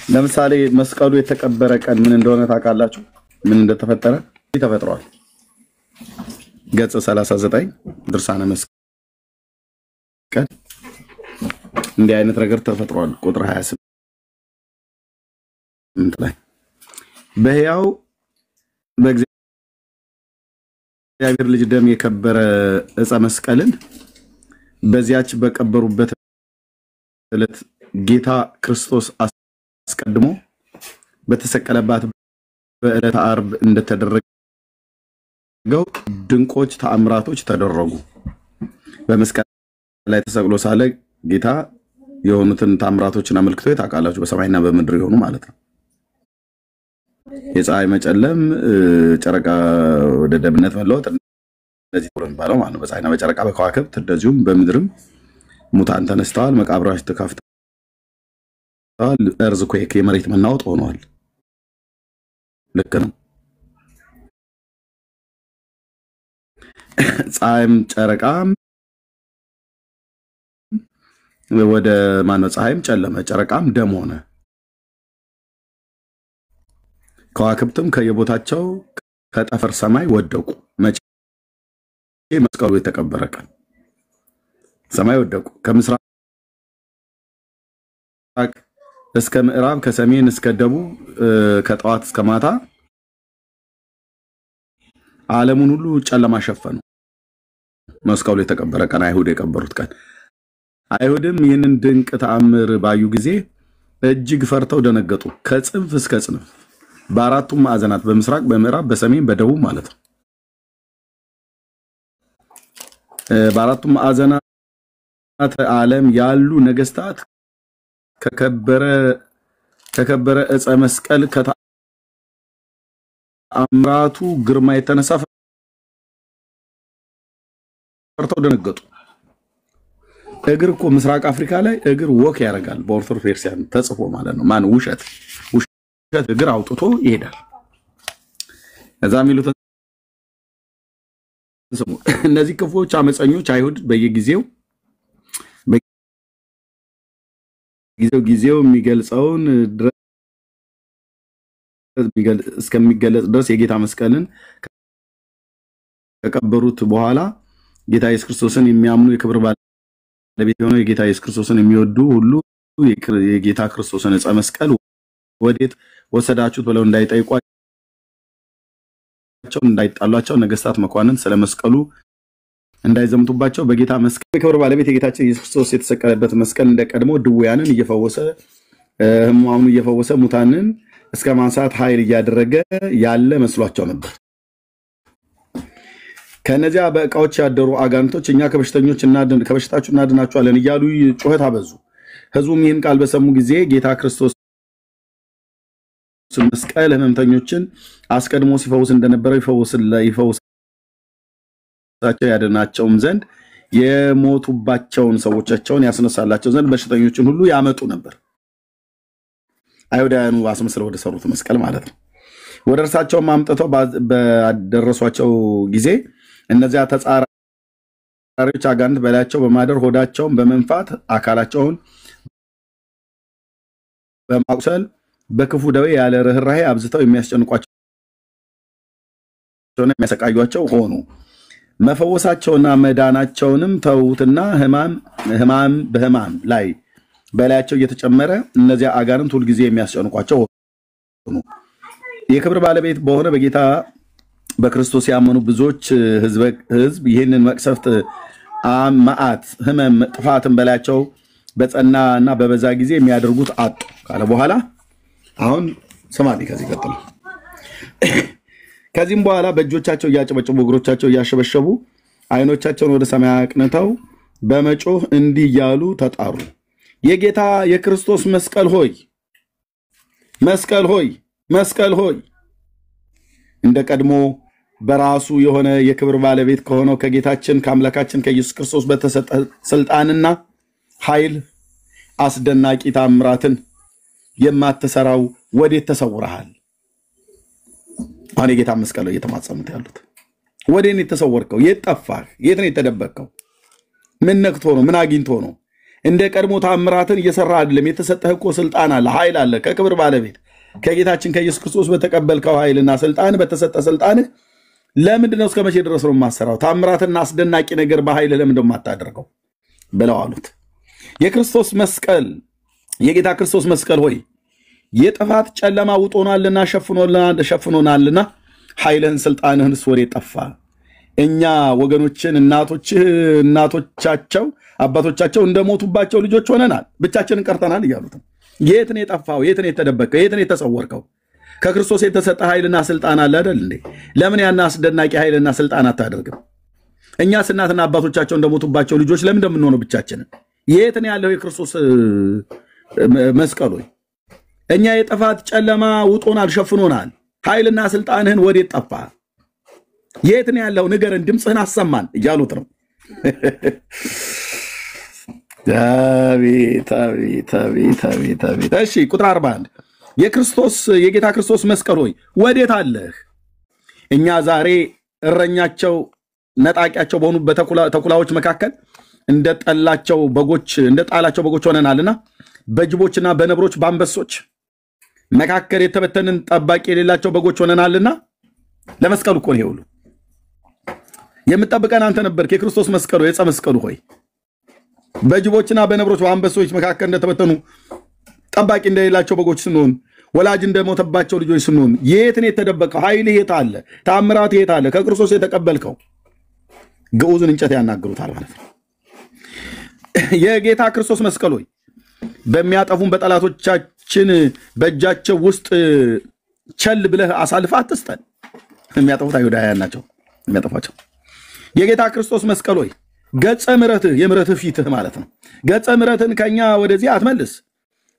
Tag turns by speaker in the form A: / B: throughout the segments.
A: ለምሳሌ መስቀሉ የተቀበረ ቀን ምን እንደሆነ ታውቃላችሁ? ምን እንደተፈጠረ ተፈጥሯል። ገጽ 39 ድርሳነ መስቀል እንዲህ አይነት ነገር ተፈጥሯል። ቁጥር 28 ላይ በሕያው በእግዚአብሔር ልጅ ደም የከበረ ዕፀ መስቀልን በዚያች በቀበሩበት ዕለት ጌታ ክርስቶስ አስቀድሞ በተሰቀለባት በዕለተ ዓርብ እንደተደረገው ድንቆች ተአምራቶች ተደረጉ። በመስቀል ላይ ተሰቅሎ ሳለ ጌታ የሆኑትን ተአምራቶችን አመልክቶ ታውቃላችሁ። በሰማይና በምድር የሆኑ ማለት ነው። የፀሐይ መጨለም፣ ጨረቃ ወደ ደምነት መለወጥ እንደዚህ ብሎ የሚባለው ማለት ነው። በፀሐይና በጨረቃ በከዋክብት እንደዚሁም በምድርም ሙታን ተነስተዋል፣ መቃብሮች ተከፍተዋል፣ እርዝኩዌክ የመሬት መናወጥ ሆኗል። ልክ ነው። ፀሐይም ጨረቃም ወደ ማነው ፀሐይም ጨለመ፣ ጨረቃም ደም ሆነ። ከዋክብትም ከየቦታቸው ከጠፈር ሰማይ ወደቁ። መቼ? መስቀሉ የተቀበረ ቀን ሰማይ ወደቁ። ከምስራቅ እስከ ምዕራብ፣ ከሰሜን እስከ ደቡብ፣ ከጠዋት እስከ ማታ ዓለሙን ሁሉ ጨለማ ሸፈኑ። መስቀሉ የተቀበረ ቀን አይሁድ የቀበሩት ቀን። አይሁድም ይህንን ድንቅ ተአምር ባዩ ጊዜ እጅግ ፈርተው ደነገጡ። ከጽንፍ እስከ ጽንፍ በአራቱም ማዕዘናት፣ በምስራቅ፣ በምዕራብ፣ በሰሜን፣ በደቡብ ማለት ነው። በአራቱም ማዕዘናት ዓለም ያሉ ነገስታት ከከበረ ዕፀ መስቀል ከተአምራቱ ግርማ የተነሳ ፈርተው ደነገጡ። እግር እኮ ምስራቅ አፍሪካ ላይ እግር ወክ ያደርጋል። በኦርቶዶክስ ቤተክርስቲያን ተጽፎ ማለት ነው። ማን ውሸት እግር አውጥቶ ይሄዳል። እዛ የሚሉት እነዚህ ክፉዎች አመፀኞች አይሁድ በየጊዜው የሚገልጸውን እስከሚገለጽ ድረስ የጌታ መስቀልን ከቀበሩት በኋላ ጌታ ኢየሱስ ክርስቶስን የሚያምኑ የክብር ባለቤት የሆነው የጌታ ኢየሱስ ክርስቶስን የሚወዱ ሁሉ የጌታ ክርስቶስን ዕፀ መስቀል ወዴት ወሰዳችሁት ብለው እንዳይጠይቋቸው እንዳይጣሏቸው ነገስታት መኳንን ስለመስቀሉ እንዳይዘምቱባቸው በጌታ መስቀል የክብር ባለቤት የጌታችን ኢየሱስ ክርስቶስ የተሰቀለበት መስቀል እንደቀድሞ ድውያንን እየፈወሰ ሕሙማኑን እየፈወሰ ሙታንን እስከ ማንሳት ኃይል እያደረገ ያለ መስሏቸው ነበር። ከነዚያ በእቃዎች ያደሩ አጋንንቶች እኛ ከበሽታችሁ እናድናችኋለን እያሉ ጩኸት አበዙ። ሕዝቡም ይህን ቃል በሰሙ ጊዜ ጌታ ክርስቶስ መስቀል ሕመምተኞችን አስቀድሞ ሲፈውስ እንደነበረው ይፈውሳቸው ያድናቸውም ዘንድ የሞቱባቸውን ሰዎቻቸውን ያስነሳላቸው ዘንድ በሽተኞችን ሁሉ ያመጡ ነበር። አይሁዳውያኑ አስመስለው ወደ ሰሩት መስቀል ማለት ነው። ወደ እርሳቸው አምጥተው በደረሷቸው ጊዜ እነዚያ ተጻራሪዎች አጋንንት በላያቸው በማደር ሆዳቸውን በመንፋት አካላቸውን በማቁሰል በክፉ ደዌ ያለ ርህራሄ አብዝተው የሚያስጨንቋቸውና የሚያሰቃዩአቸው ሆኑ። መፈወሳቸውና መዳናቸውንም ተውትና ህማም በህማም ላይ በላያቸው እየተጨመረ እነዚያ አጋንንት ሁሉ ጊዜ የሚያስጨንቋቸው ሆኑ። የክብር ባለቤት በሆነ በጌታ በክርስቶስ ያመኑ ብዙዎች ህዝብ ይህንን መቅሰፍት መዓት ህመም ጥፋትን በላያቸው በጸናና በበዛ ጊዜ የሚያደርጉት አጡ ካለ በኋላ አሁን ሰማኒ ከዚህ ቀጥሎ ከዚህም በኋላ በእጆቻቸው እያጨበጨቡ እግሮቻቸው እያሸበሸቡ አይኖቻቸውን ወደ ሰማይ አቅንተው በመጮህ እንዲህ እያሉ ተጣሩ። የጌታ የክርስቶስ መስቀል ሆይ፣ መስቀል ሆይ፣ መስቀል ሆይ። እንደ ቀድሞ በራሱ የሆነ የክብር ባለቤት ከሆነው ከጌታችን ከአምላካችን ከኢየሱስ ክርስቶስ በተሰጠ ስልጣንና ኃይል አስደናቂ ታምራትን የማትሰራው ወዴት ተሰውረሃል? አሁን የጌታ መስቀል ላይ እየተማጸኑት ያሉት ወዴት ነው የተሰወርከው? የት ጠፋህ? የት ነው የተደበቅከው? ምን ነክቶ ነው? ምን አግኝቶ ነው? እንደ ቀድሞ ታምራትን እየሰራ አይደለም። የተሰጠህ እኮ ስልጣን አለ፣ ኃይል አለ። ከክብር ባለቤት ከጌታችን ከኢየሱስ ክርስቶስ በተቀበልከው ኃይልና ስልጣን በተሰጠ ስልጣን ለምንድን ነው እስከ መቼ ድረስ ነው የማሰራው? ታምራትና አስደናቂ ነገር በኃይል ለምንድን ነው የማታደርገው ብለው አሉት። የክርስቶስ መስቀል የጌታ ክርስቶስ መስቀል ሆይ የጥፋት ጨለማ ውጦናልና ሸፍኖናልና ኃይልህን ስልጣንህንስ ወዴት ጠፋ? እኛ ወገኖችን እናቶቻቸው አባቶቻቸው እንደሞቱባቸው ልጆች ሆነናል፣ ብቻችንን ቀርተናል እያሉት ነው። የት ነው የጠፋው? የት ነው የተደበቀው? የት ነው የተሰወርከው? ከክርስቶስ የተሰጠ ኃይልና ስልጣን አለ አይደል እንዴ? ለምን ያን አስደናቂ ኃይልና ስልጣን አታደርግም? እኛስ እናትና አባቶቻቸው እንደሞቱባቸው ልጆች ለምን እንደምንሆነው ብቻችንን? የት ነው ያለው የክርስቶስ መስቀል ሆይ? እኛ የጥፋት ጨለማ ውጦናል፣ ሸፍኖናል፣ ኃይልና ስልጣንህን ወዴት ጠፋ? የት ነው ያለው? ንገረን፣ ድምፅህን አሰማን እያሉት ነው። እሺ ቁጥር 41 የጌታ ክርስቶስ መስቀል ሆይ ወዴት አለህ? እኛ ዛሬ እረኛቸው ነጣቂያቸው በሆኑ በተኩላዎች መካከል እንደጣላቸው በጎች ሆነናልና በጅቦችና በነብሮች በአንበሶች መካከል የተበተንን ጠባቂ የሌላቸው በጎች ሆነናልና። ለመስቀሉ እኮ ነው ሁሉ የምትጠብቀን አንተ ነበርክ። የክርስቶስ መስቀሉ የዕፀ መስቀሉ ሆይ በጅቦችና በነብሮች በአንበሶች መካከል እንደተበተኑ ጠባቂ እንደሌላቸው በጎች ስንሆን ወላጅ እንደሞተባቸው ልጆች ስንሆን የት ነው የተደበቀው? ኃይልህ የት አለ? ታምራት የት አለ? ከክርስቶስ የተቀበልከው ግዑዝን እንጨት ያናግሩታል ማለት ነው። የጌታ ክርስቶስ መስቀል ሆይ በሚያጠፉን በጠላቶቻችን በእጃቸው ውስጥ ቸል ብለህ አሳልፈህ አትስጠን። የሚያጠፉት አይሁዳውያን ናቸው የሚያጠፏቸው። የጌታ ክርስቶስ መስቀል ሆይ ገጸ ምሕረትህ የምሕረትህ ፊትህ ማለት ነው። ገጸ ምሕረትን ከኛ ወደዚህ አትመልስ።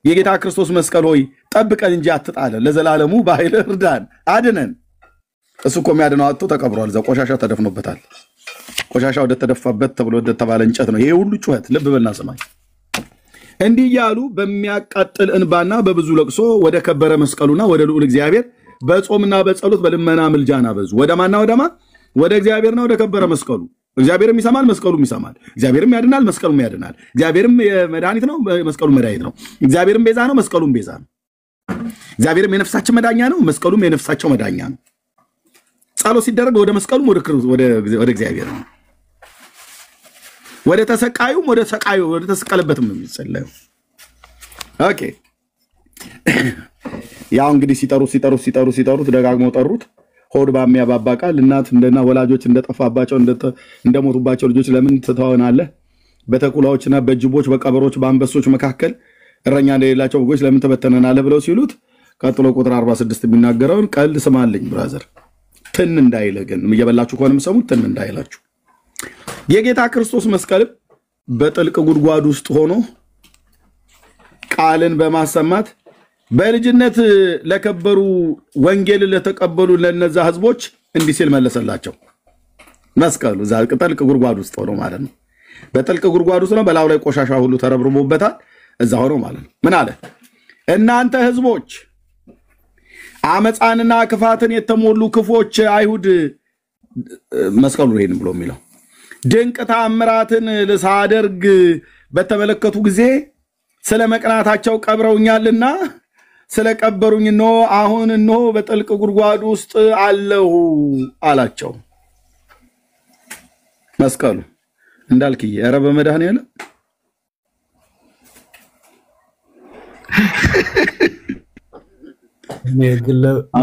A: የጌታ ክርስቶስ መስቀል ሆይ ጠብቀን እንጂ አትጣለን። ለዘላለሙ በኃይልህ እርዳን፣ አድነን። እሱ እኮ የሚያድነው አጥቶ ተቀብሯል። እዛ ቆሻሻው ተደፍኖበታል። ቆሻሻ ወደ ተደፋበት ተብሎ ወደ ተባለ እንጨት ነው ይሄ ሁሉ ጩኸት። ልብ በልና ሰማኝ። እንዲህ እያሉ በሚያቃጥል እንባና በብዙ ለቅሶ ወደ ከበረ መስቀሉና ወደ ልዑል እግዚአብሔር በጾምና በጸሎት በልመና ምልጃና በዙ። ወደማና ወደማ ወደ እግዚአብሔርና ወደ ከበረ መስቀሉ። እግዚአብሔርም ይሰማል፣ መስቀሉም ይሰማል። እግዚአብሔርም ያድናል፣ መስቀሉም ያድናል። እግዚአብሔርም መድኃኒት ነው፣ መስቀሉም መድኃኒት ነው። እግዚአብሔርም ቤዛ ነው፣ መስቀሉም ቤዛ ነው። እግዚአብሔርም የነፍሳችን መዳኛ ነው፣ መስቀሉም የነፍሳቸው መዳኛ ነው። ጸሎት ሲደረግ ወደ መስቀሉም ወደ እግዚአብሔር ነው። ወደ ተሰቃዩም ወደ ተሰቀለበትም ነው የሚጸለየው። ኦኬ ያው እንግዲህ ሲጠሩት ደጋግመው ጠሩት። ሆድ ባሚያባባ ቃል እናት እንደና ወላጆች እንደጠፋባቸው እንደሞቱባቸው ልጆች ለምን ትተወናለህ? በተኩላዎችና በጅቦች በቀበሮች በአንበሶች መካከል እረኛ እንደሌላቸው በጎች ለምን ተበተነናለህ ብለው ሲሉት ቀጥሎ ቁጥር 46 የሚናገረውን ቀልድ ስማልኝ ብራዘር፣ ትን እንዳይልህ ግን እየበላችሁ ከሆነ የምሰሙት ትን እንዳይላችሁ። የጌታ ክርስቶስ መስቀል በጥልቅ ጉድጓድ ውስጥ ሆኖ ቃልን በማሰማት በልጅነት ለከበሩ ወንጌል ለተቀበሉ ለነዛ ህዝቦች እንዲህ ሲል መለሰላቸው። መስቀሉ እዛ ጥልቅ ጉድጓድ ውስጥ ሆኖ ማለት ነው። በጥልቅ ጉድጓድ ውስጥ ነው። በላዩ ላይ ቆሻሻ ሁሉ ተረብርቦበታል። እዛ ሆኖ ማለት ነው። ምን አለ? እናንተ ህዝቦች አመፃንና ክፋትን የተሞሉ ክፎች አይሁድ መስቀሉ ይሄን ብሎ የሚለው ድንቅ ተአምራትን ሳደርግ በተመለከቱ ጊዜ ስለ መቅናታቸው ቀብረውኛልና ስለቀበሩኝ ነው አሁን ነው በጥልቅ ጉድጓድ ውስጥ አለው አላቸው። መስቀሉ እንዳልክዬ ኧረ በመድኃኒዓለም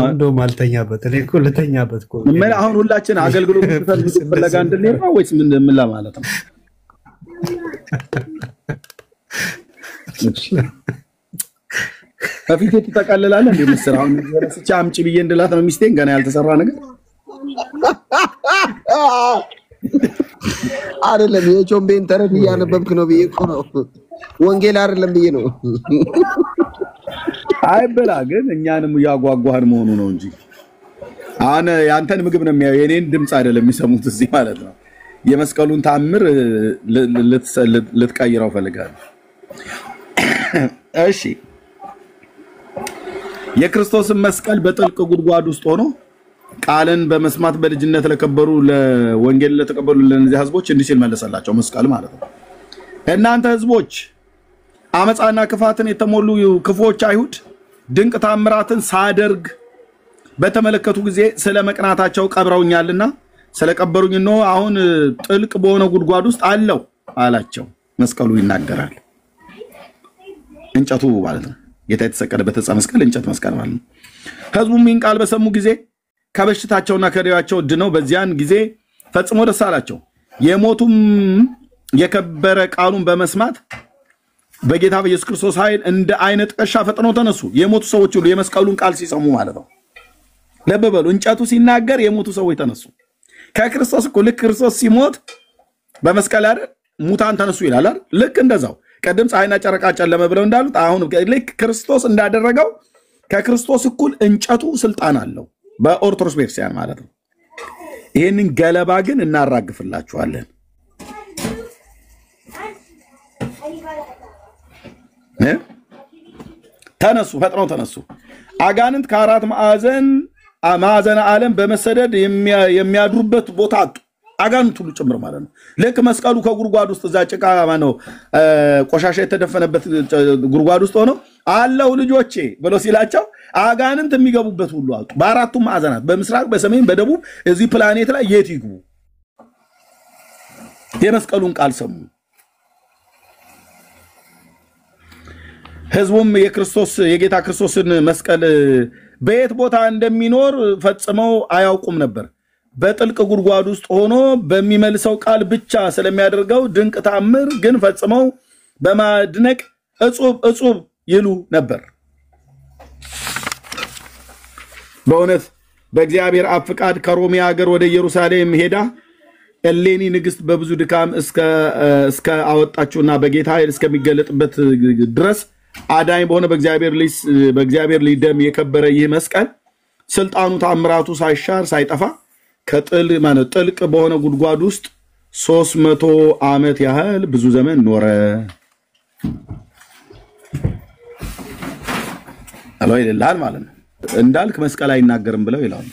B: እንደው ማልተኛበት እኔ እኮ ለተኛበት እኮ
A: ምን አሁን ሁላችን አገልግሎት ፍለጋ እንድንሄድ ነው ወይስ ምን ለማለት ነው? ከፊት ትጠቃለላለህ እንዴ? መስራውን ስለስቻ አምጪ ብዬ እንድላት ነው ሚስቴን ገና ያልተሰራ ነገር
C: አይደለም። የቾምቤን ተረት እያነበብክ ነው ብዬ እኮ ነው። ወንጌል አይደለም ብዬ ነው።
A: አይበላ ግን እኛንም ያጓጓህን መሆኑ ነው እንጂ አነ ያንተን ምግብ ነው የሚያየው፣ የኔን ድምጽ አይደለም የሚሰሙት እዚህ ማለት ነው። የመስቀሉን ታምር ልትቀይረው ፈልጋለሁ። እሺ የክርስቶስን መስቀል በጥልቅ ጉድጓድ ውስጥ ሆኖ ቃልን በመስማት በልጅነት ለከበሩ ለወንጌል ለተቀበሉ ለነዚህ ህዝቦች እንዲህ ሲል መለሰላቸው። መስቀል ማለት ነው እናንተ ህዝቦች አመጻና ክፋትን የተሞሉ ክፎች አይሁድ ድንቅ ታምራትን ሳደርግ በተመለከቱ ጊዜ ስለ መቅናታቸው ቀብረውኛልና ስለቀበሩኝ ነው አሁን ጥልቅ በሆነ ጉድጓድ ውስጥ አለው አላቸው። መስቀሉ ይናገራል። እንጨቱ ማለት ነው። ጌታ የተሰቀለበት ዕፀ መስቀል እንጨት መስቀል ማለት ነው። ህዝቡም ይህን ቃል በሰሙ ጊዜ ከበሽታቸውና ከደዌያቸው ድነው በዚያን ጊዜ ፈጽሞ ደስ አላቸው። የሞቱም የከበረ ቃሉን በመስማት በጌታ በኢየሱስ ክርስቶስ ኃይል እንደ አይነ ጥቀሻ ፈጥነው ተነሱ። የሞቱ ሰዎች ሁሉ የመስቀሉን ቃል ሲሰሙ ማለት ነው። ለበበሉ እንጨቱ ሲናገር የሞቱ ሰዎች ተነሱ። ከክርስቶስ እኮ ልክ ክርስቶስ ሲሞት በመስቀል አይደል ሙታን ተነሱ ይላል አይደል? ልክ እንደዛው ቀደም ፀሐይና ጨረቃ ጨለመ ብለው እንዳሉት አሁን ልክ ክርስቶስ እንዳደረገው ከክርስቶስ እኩል እንጨቱ ስልጣን አለው በኦርቶዶክስ ቤተክርስቲያን ማለት ነው። ይሄንን ገለባ ግን እናራግፍላችኋለን። ተነሱ፣ ፈጥነው ተነሱ። አጋንንት ከአራት ማዕዘነ ዓለም በመሰደድ የሚያድሩበት ቦታ አጡ። አጋንንት ሁሉ ጭምር ማለት ነው። ልክ መስቀሉ ከጉድጓድ ውስጥ እዛ ጭቃ ማነው ቆሻሻ የተደፈነበት ጉድጓድ ውስጥ ሆኖ አለው ልጆቼ ብሎ ሲላቸው አጋንንት የሚገቡበት ሁሉ አጡ። በአራቱም ማዕዘናት በምስራቅ፣ በሰሜን፣ በደቡብ እዚህ ፕላኔት ላይ የት ይግቡ? የመስቀሉን ቃል ሰሙ። ህዝቡም የጌታ ክርስቶስን መስቀል በየት ቦታ እንደሚኖር ፈጽመው አያውቁም ነበር። በጥልቅ ጉድጓድ ውስጥ ሆኖ በሚመልሰው ቃል ብቻ ስለሚያደርገው ድንቅ ታምር ግን ፈጽመው በማድነቅ እጹብ ይሉ ነበር። በእውነት በእግዚአብሔር አብ ፍቃድ ከሮሜ ሀገር ወደ ኢየሩሳሌም ሄዳ እሌኒ ንግስት በብዙ ድካም እስከ አወጣችውና በጌታ ኃይል እስከሚገለጥበት ድረስ አዳኝ በሆነ በእግዚአብሔር ልጅ ደም የከበረ ይህ መስቀል ስልጣኑ ታምራቱ ሳይሻር ሳይጠፋ ጥልቅ በሆነ ጉድጓድ ውስጥ 300 ዓመት ያህል ብዙ ዘመን ኖረ። አለው ይላል ማለት ነው። እንዳልክ መስቀል አይናገርም ብለው ይላሉ።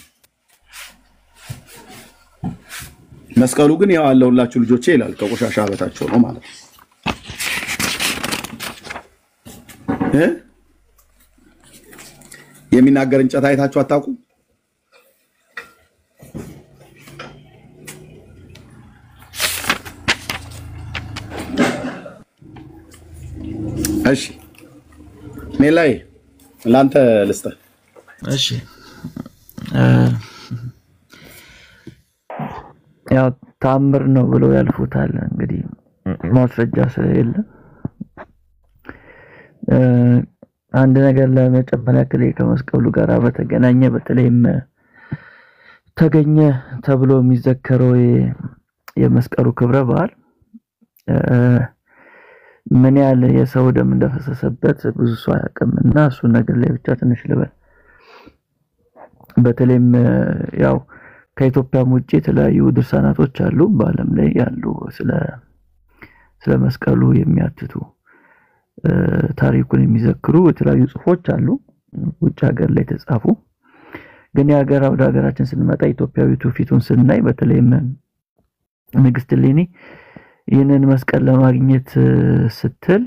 A: መስቀሉ ግን ያው አለሁላችሁ ልጆቼ ይላል። ከቆሻሻ በታቸው ነው ማለት ነው። የሚናገር እንጨት አይታችሁ አታውቁ? እሺ ሜላይ ላንተ ልስተ
D: እሺ ያው ታምር ነው ብለው ያልፉታል። እንግዲህ ማስረጃ ስለሌለ አንድ ነገር ለመጨመር ያክል ከመስቀሉ ጋር በተገናኘ በተለይም ተገኘ ተብሎ የሚዘከረው የመስቀሉ ክብረ በዓል ምን ያህል የሰው ደም እንደፈሰሰበት ብዙ ሰው ያቀምና እሱ ነገር ላይ ብቻ ትንሽ ልበል። በተለይም ያው ከኢትዮጵያ ውጪ የተለያዩ ድርሳናቶች አሉ በዓለም ላይ ያሉ ስለ መስቀሉ የሚያትቱ ታሪኩን የሚዘክሩ የተለያዩ ጽፎች አሉ ውጭ ሀገር ላይ ተጻፉ። ግን ወደ ሀገራችን ስንመጣ ኢትዮጵያዊቱ ፊቱን ስናይ በተለይም ንግስት እሌኒ ይህንን መስቀል ለማግኘት ስትል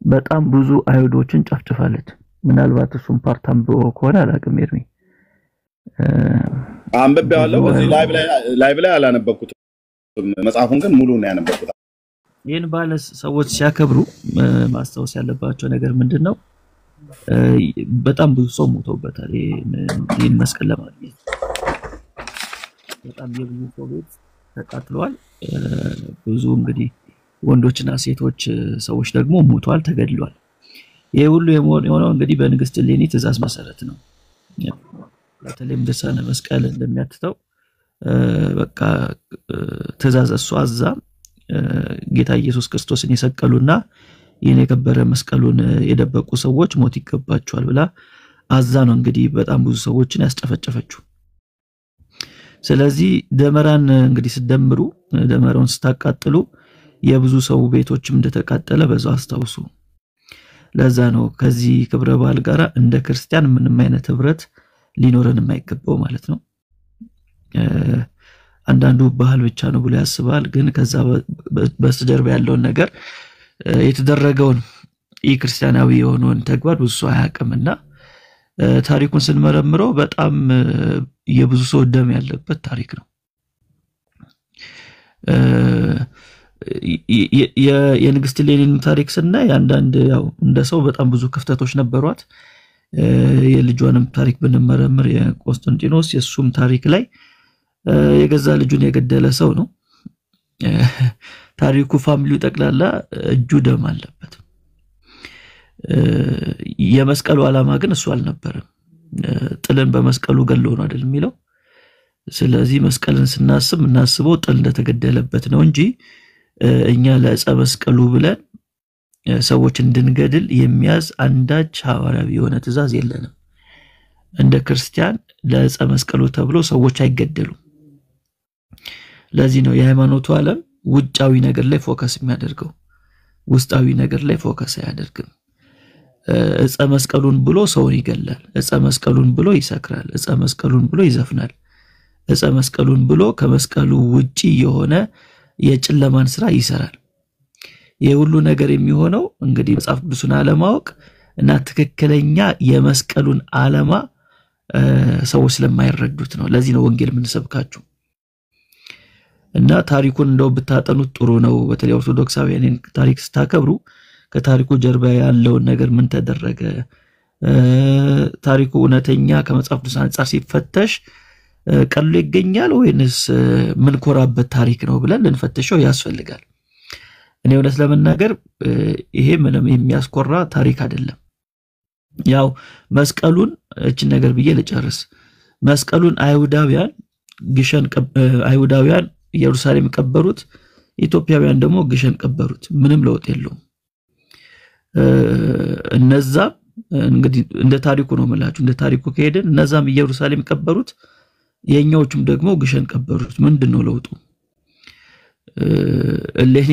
D: በጣም ብዙ አይሁዶችን ጨፍጭፋለች። ምናልባት እሱም ፓርታም ከሆነ አላውቅም። ኤርሚ
A: አንብቤዋለሁ። እዚህ ላይቭ ላይ አላነበብኩትም። መጽሐፉን ግን ሙሉ ነው ያነበብኩት።
D: ይህን ባለ ሰዎች ሲያከብሩ ማስታወስ ያለባቸው ነገር ምንድነው? በጣም ብዙ ሰው ሞቶበታል። ይህን መስቀል ለማግኘት በጣም የብዙ ሰው ቤት ተቃጥሏል። ብዙ እንግዲህ ወንዶችና ሴቶች ሰዎች ደግሞ ሞተዋል፣ ተገድለዋል። ይሄ ሁሉ የሆነው እንግዲህ በንግስት እሌኒ ትእዛዝ መሰረት ነው። በተለይም ድርሳነ መስቀል እንደሚያትተው በቃ ትእዛዝ እሷ አዛ ጌታ ኢየሱስ ክርስቶስን የሰቀሉና ይሄን የከበረ መስቀሉን የደበቁ ሰዎች ሞት ይገባቸዋል ብላ አዛ ነው እንግዲህ በጣም ብዙ ሰዎችን ያስጨፈጨፈችው። ስለዚህ ደመራን እንግዲህ ሲደምሩ ደመራውን ስታቃጥሉ የብዙ ሰው ቤቶችም እንደተቃጠለ በዛው አስታውሱ። ለዛ ነው ከዚህ ክብረ በዓል ጋር እንደ ክርስቲያን ምንም አይነት ህብረት ሊኖረን የማይገባው ማለት ነው። አንዳንዱ ባህል ብቻ ነው ብሎ ያስባል። ግን ከዛ በስተጀርባ ያለውን ነገር የተደረገውን የክርስቲያናዊ የሆነውን ተግባር ብዙ ሰው አያውቅምና ታሪኩን ስንመረምረው በጣም የብዙ ሰው ደም ያለበት ታሪክ ነው። የንግስት ሌኒን ታሪክ ስናይ አንዳንድ ያው እንደ ሰው በጣም ብዙ ክፍተቶች ነበሯት። የልጇንም ታሪክ ብንመረምር የቆስጠንጢኖስ የሱም ታሪክ ላይ የገዛ ልጁን የገደለ ሰው ነው። ታሪኩ ፋሚሊው ጠቅላላ እጁ ደም አለበት። የመስቀሉ ዓላማ ግን እሱ አልነበረም። ጥልን በመስቀሉ ገሎ ነው አይደል የሚለው። ስለዚህ መስቀልን ስናስብ እናስበው ጥል እንደተገደለበት ነው እንጂ እኛ ለዕፀ መስቀሉ ብለን ሰዎች እንድንገድል የሚያዝ አንዳች ሐዋርያዊ የሆነ ትእዛዝ የለንም። እንደ ክርስቲያን ለዕፀ መስቀሉ ተብሎ ሰዎች አይገደሉም። ለዚህ ነው የሃይማኖቱ ዓለም ውጫዊ ነገር ላይ ፎከስ የሚያደርገው፣ ውስጣዊ ነገር ላይ ፎከስ አያደርግም። ዕፀ መስቀሉን ብሎ ሰውን ይገላል፣ ዕፀ መስቀሉን ብሎ ይሰክራል፣ ዕፀ መስቀሉን ብሎ ይዘፍናል፣ ዕፀ መስቀሉን ብሎ ከመስቀሉ ውጪ የሆነ የጨለማን ስራ ይሰራል። የሁሉ ነገር የሚሆነው እንግዲህ መጽሐፍ ቅዱስን አለማወቅ እና ትክክለኛ የመስቀሉን ዓላማ ሰዎች ስለማይረዱት ነው። ለዚህ ነው ወንጌል የምንሰብካችሁ። እና ታሪኩን እንደው ብታጠኑት ጥሩ ነው። በተለይ ኦርቶዶክሳውያንን ታሪክ ስታከብሩ ከታሪኩ ጀርባ ያለውን ነገር ምን ተደረገ፣ ታሪኩ እውነተኛ ከመጽሐፍ ቅዱስ አንፃር ሲፈተሽ ቀልሎ ይገኛል ወይንስ ምን ኮራበት ታሪክ ነው ብለን ልንፈትሸው ያስፈልጋል። እኔ እውነት ለመናገር ይሄ ምንም የሚያስኮራ ታሪክ አይደለም። ያው መስቀሉን እቺ ነገር ብዬ ልጨርስ። መስቀሉን አይሁዳውያን ኢየሩሳሌም ቀበሩት፣ ኢትዮጵያውያን ደግሞ ግሸን ቀበሩት። ምንም ለውጥ የለውም። እነዛም እንግዲህ እንደ ታሪኩ ነው የምላችሁ። እንደ ታሪኩ ከሄድን እነዛም ኢየሩሳሌም ቀበሩት፣ የኛዎቹም ደግሞ ግሸን ቀበሩት። ምንድነው ለውጡ? እለኒ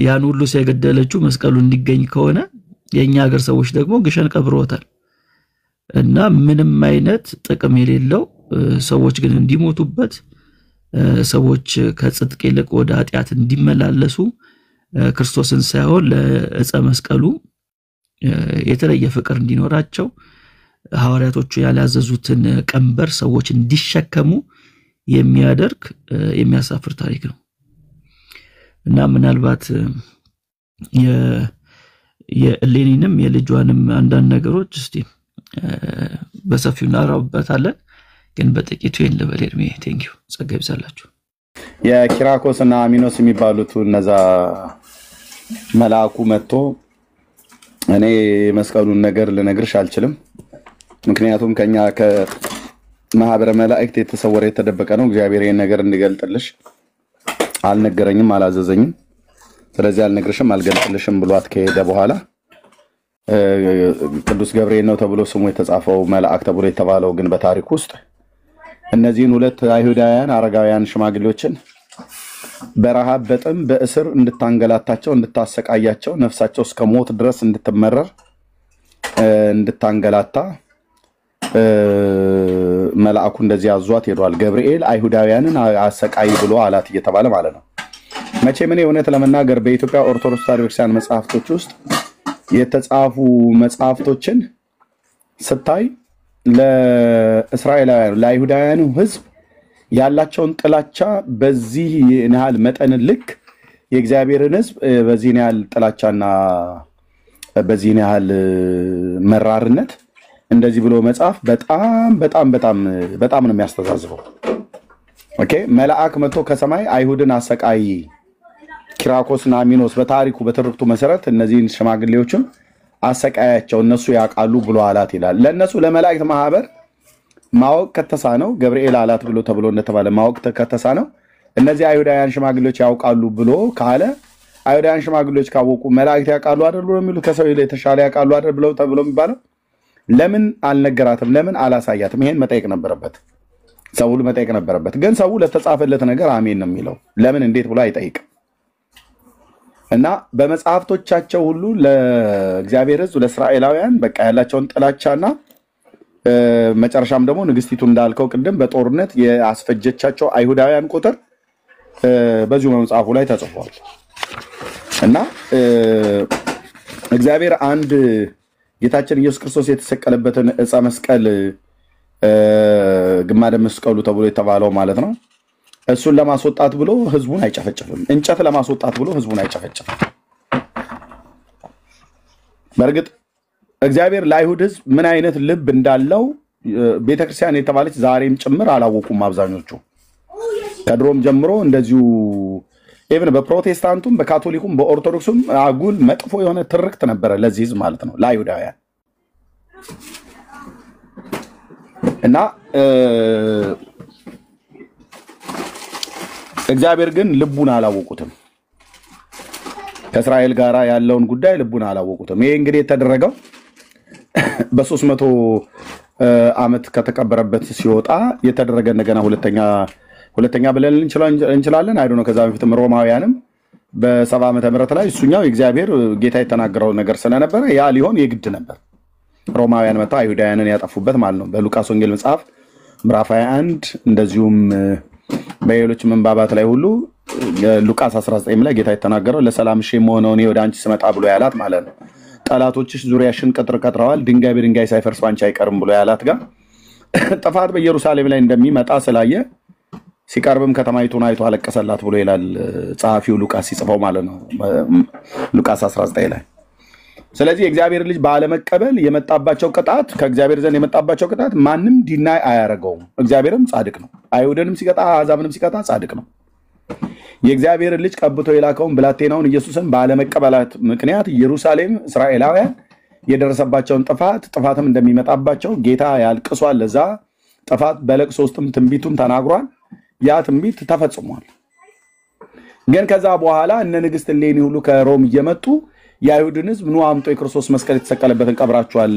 D: ያን ሁሉ ሲገደለችው መስቀሉ እንዲገኝ ከሆነ የኛ ሀገር ሰዎች ደግሞ ግሸን ቀብሮታል። እና ምንም አይነት ጥቅም የሌለው ሰዎች ግን እንዲሞቱበት፣ ሰዎች ከጽድቅ ይልቅ ወደ ኃጢአት እንዲመላለሱ ክርስቶስን ሳይሆን ለዕፀ መስቀሉ የተለየ ፍቅር እንዲኖራቸው ሐዋርያቶቹ ያላዘዙትን ቀንበር ሰዎች እንዲሸከሙ የሚያደርግ የሚያሳፍር ታሪክ ነው። እና ምናልባት የሌኒንም የልጇንም አንዳንድ ነገሮች እስቲ በሰፊው እናወራበታለን። ግን በጥቂቱ የለበል እድሜ ቴንክ ዩ ጸጋ ይብዛላችሁ።
A: የኪራኮስና አሚኖስ የሚባሉት እነዛ መልአኩ መጥቶ እኔ መስቀሉን ነገር ልነግርሽ አልችልም፣ ምክንያቱም ከኛ ከማህበረ መላእክት የተሰወረ የተደበቀ ነው፣ እግዚአብሔር ይሄን ነገር እንዲገልጥልሽ አልነገረኝም፣ አላዘዘኝም፣ ስለዚህ አልነግርሽም አልገልጥልሽም ብሏት ከሄደ በኋላ ቅዱስ ገብርኤል ነው ተብሎ ስሙ የተጻፈው መልአክ ተብሎ የተባለው ግን በታሪክ ውስጥ እነዚህን ሁለት አይሁዳውያን አረጋውያን ሽማግሌዎችን በረሃብ በጥም በእስር እንድታንገላታቸው እንድታሰቃያቸው ነፍሳቸው እስከ ሞት ድረስ እንድትመረር እንድታንገላታ መልአኩ እንደዚህ አዟት ሄዷል። ገብርኤል አይሁዳውያንን አሰቃይ ብሎ አላት እየተባለ ማለት ነው። መቼም እኔ እውነት ለመናገር በኢትዮጵያ ኦርቶዶክስ ተዋሕዶ ቤተክርስቲያን መጽሐፍቶች ውስጥ የተጻፉ መጽሐፍቶችን ስታይ ለእስራኤላውያን ለአይሁዳውያኑ ሕዝብ ያላቸውን ጥላቻ በዚህ ያህል መጠን ልክ የእግዚአብሔርን ሕዝብ በዚህ ያህል ጥላቻና በዚህ ያህል መራርነት እንደዚህ ብሎ መጽሐፍ በጣም በጣም በጣም በጣም ነው የሚያስተዛዝበው። ኦኬ መልአክ መጥቶ ከሰማይ አይሁድን አሰቃይ ኪራኮስና አሚኖስ በታሪኩ በትርክቱ መሰረት እነዚህን ሽማግሌዎችን አሰቃያቸው እነሱ ያውቃሉ ብሎ አላት ይላል። ለነሱ ለመላእክት ማህበር ማወቅ ከተሳነው ገብርኤል አላት ብሎ ተብሎ እንደተባለ ማወቅ ከተሳነው እነዚህ አይሁዳውያን ሽማግሌዎች ያውቃሉ ብሎ ካለ አይሁዳውያን ሽማግሌዎች ካወቁ መላእክት ያውቃሉ አይደል ብሎ የሚሉ ከሰው ይልቅ የተሻለ ያውቃሉ አይደል ብለው ተብሎ የሚባለው ለምን አልነገራትም? ለምን አላሳያትም? ይሄን መጠየቅ ነበረበት። ሰው ሁሉ መጠየቅ ነበረበት። ግን ሰው ለተጻፈለት ነገር አሜን ነው የሚለው። ለምን እንዴት ብሎ አይጠይቅም? እና በመጽሐፍቶቻቸው ሁሉ ለእግዚአብሔር ሕዝብ ለእስራኤላውያን በቃ ያላቸውን ጥላቻና መጨረሻም ደግሞ ንግስቲቱ እንዳልከው ቅድም በጦርነት የአስፈጀቻቸው አይሁዳውያን ቁጥር በዚሁ መጽሐፉ ላይ ተጽፏል። እና እግዚአብሔር አንድ ጌታችን ኢየሱስ ክርስቶስ የተሰቀለበትን ዕፀ መስቀል ግማደ መስቀሉ ተብሎ የተባለው ማለት ነው እሱን ለማስወጣት ብሎ ህዝቡን አይጨፈጭፍም። እንጨት ለማስወጣት ብሎ ህዝቡን አይጨፈጭፍም። በርግጥ እግዚአብሔር ለአይሁድ ህዝብ ምን አይነት ልብ እንዳለው ቤተክርስቲያን የተባለች ዛሬም ጭምር አላወቁም አብዛኞቹ። ከድሮም ጀምሮ እንደዚሁ ኢቭን በፕሮቴስታንቱም በካቶሊኩም በኦርቶዶክሱም አጉል መጥፎ የሆነ ትርክት ነበረ ለዚህ ህዝብ ማለት ነው ለአይሁዳውያን። እና እግዚአብሔር ግን ልቡን አላወቁትም። ከእስራኤል ጋር ያለውን ጉዳይ ልቡን አላወቁትም። ይሄ እንግዲህ የተደረገው በ300 ዓመት ከተቀበረበት ሲወጣ የተደረገ እንደገና ሁለተኛ ብለን እንችላለን። አይዶ ነው። ከዛ በፊትም ሮማውያንም በ70 ዓመተ ምህረት ላይ እሱኛው እግዚአብሔር ጌታ የተናገረው ነገር ስለነበረ ያ ሊሆን የግድ ነበር። ሮማውያን መጣ አይሁዳውያንን ያጠፉበት ማለት ነው። በሉቃስ ወንጌል መጽሐፍ ምዕራፍ 21 እንደዚሁም በሌሎች መንባባት ላይ ሁሉ ሉቃስ 19 ላይ ጌታ የተናገረው ለሰላምሽ የሆነው እኔ ወደ አንቺ ስመጣ ብሎ ያላት ማለት ነው። ጠላቶችሽ ዙሪያሽን ቅጥር ቀጥረዋል፣ ድንጋይ በድንጋይ ሳይፈርስ ባንቺ አይቀርም ብሎ ያላት ጋር ጥፋት በኢየሩሳሌም ላይ እንደሚመጣ ስላየ ሲቀርብም ከተማይቱን አይቶ አለቀሰላት ብሎ ይላል ጸሐፊው ሉቃስ ሲጽፈው ማለት ነው ሉቃስ 19 ላይ። ስለዚህ የእግዚአብሔር ልጅ ባለመቀበል የመጣባቸው ቅጣት ከእግዚአብሔር ዘንድ የመጣባቸው ቅጣት ማንም ዲናይ አያደርገውም። እግዚአብሔርም ጻድቅ ነው። አይሁድንም ሲቀጣ አሕዛብንም ሲቀጣ ጻድቅ ነው። የእግዚአብሔር ልጅ ቀብቶ የላከውን ብላቴናውን ኢየሱስን ባለመቀበላት ምክንያት ኢየሩሳሌም እስራኤላውያን የደረሰባቸውን ጥፋትም እንደሚመጣባቸው ጌታ ያልቅሷል። ለዛ ጥፋት በለቅሶ ውስጥም ትንቢቱን ተናግሯል። ያ ትንቢት ተፈጽሟል። ግን ከዛ በኋላ እነ ንግስት እሌኒ ሁሉ ከሮም እየመጡ የአይሁድን ህዝብ ኑ አምጦ የክርስቶስ መስቀል የተሰቀለበትን ቀብራቸዋል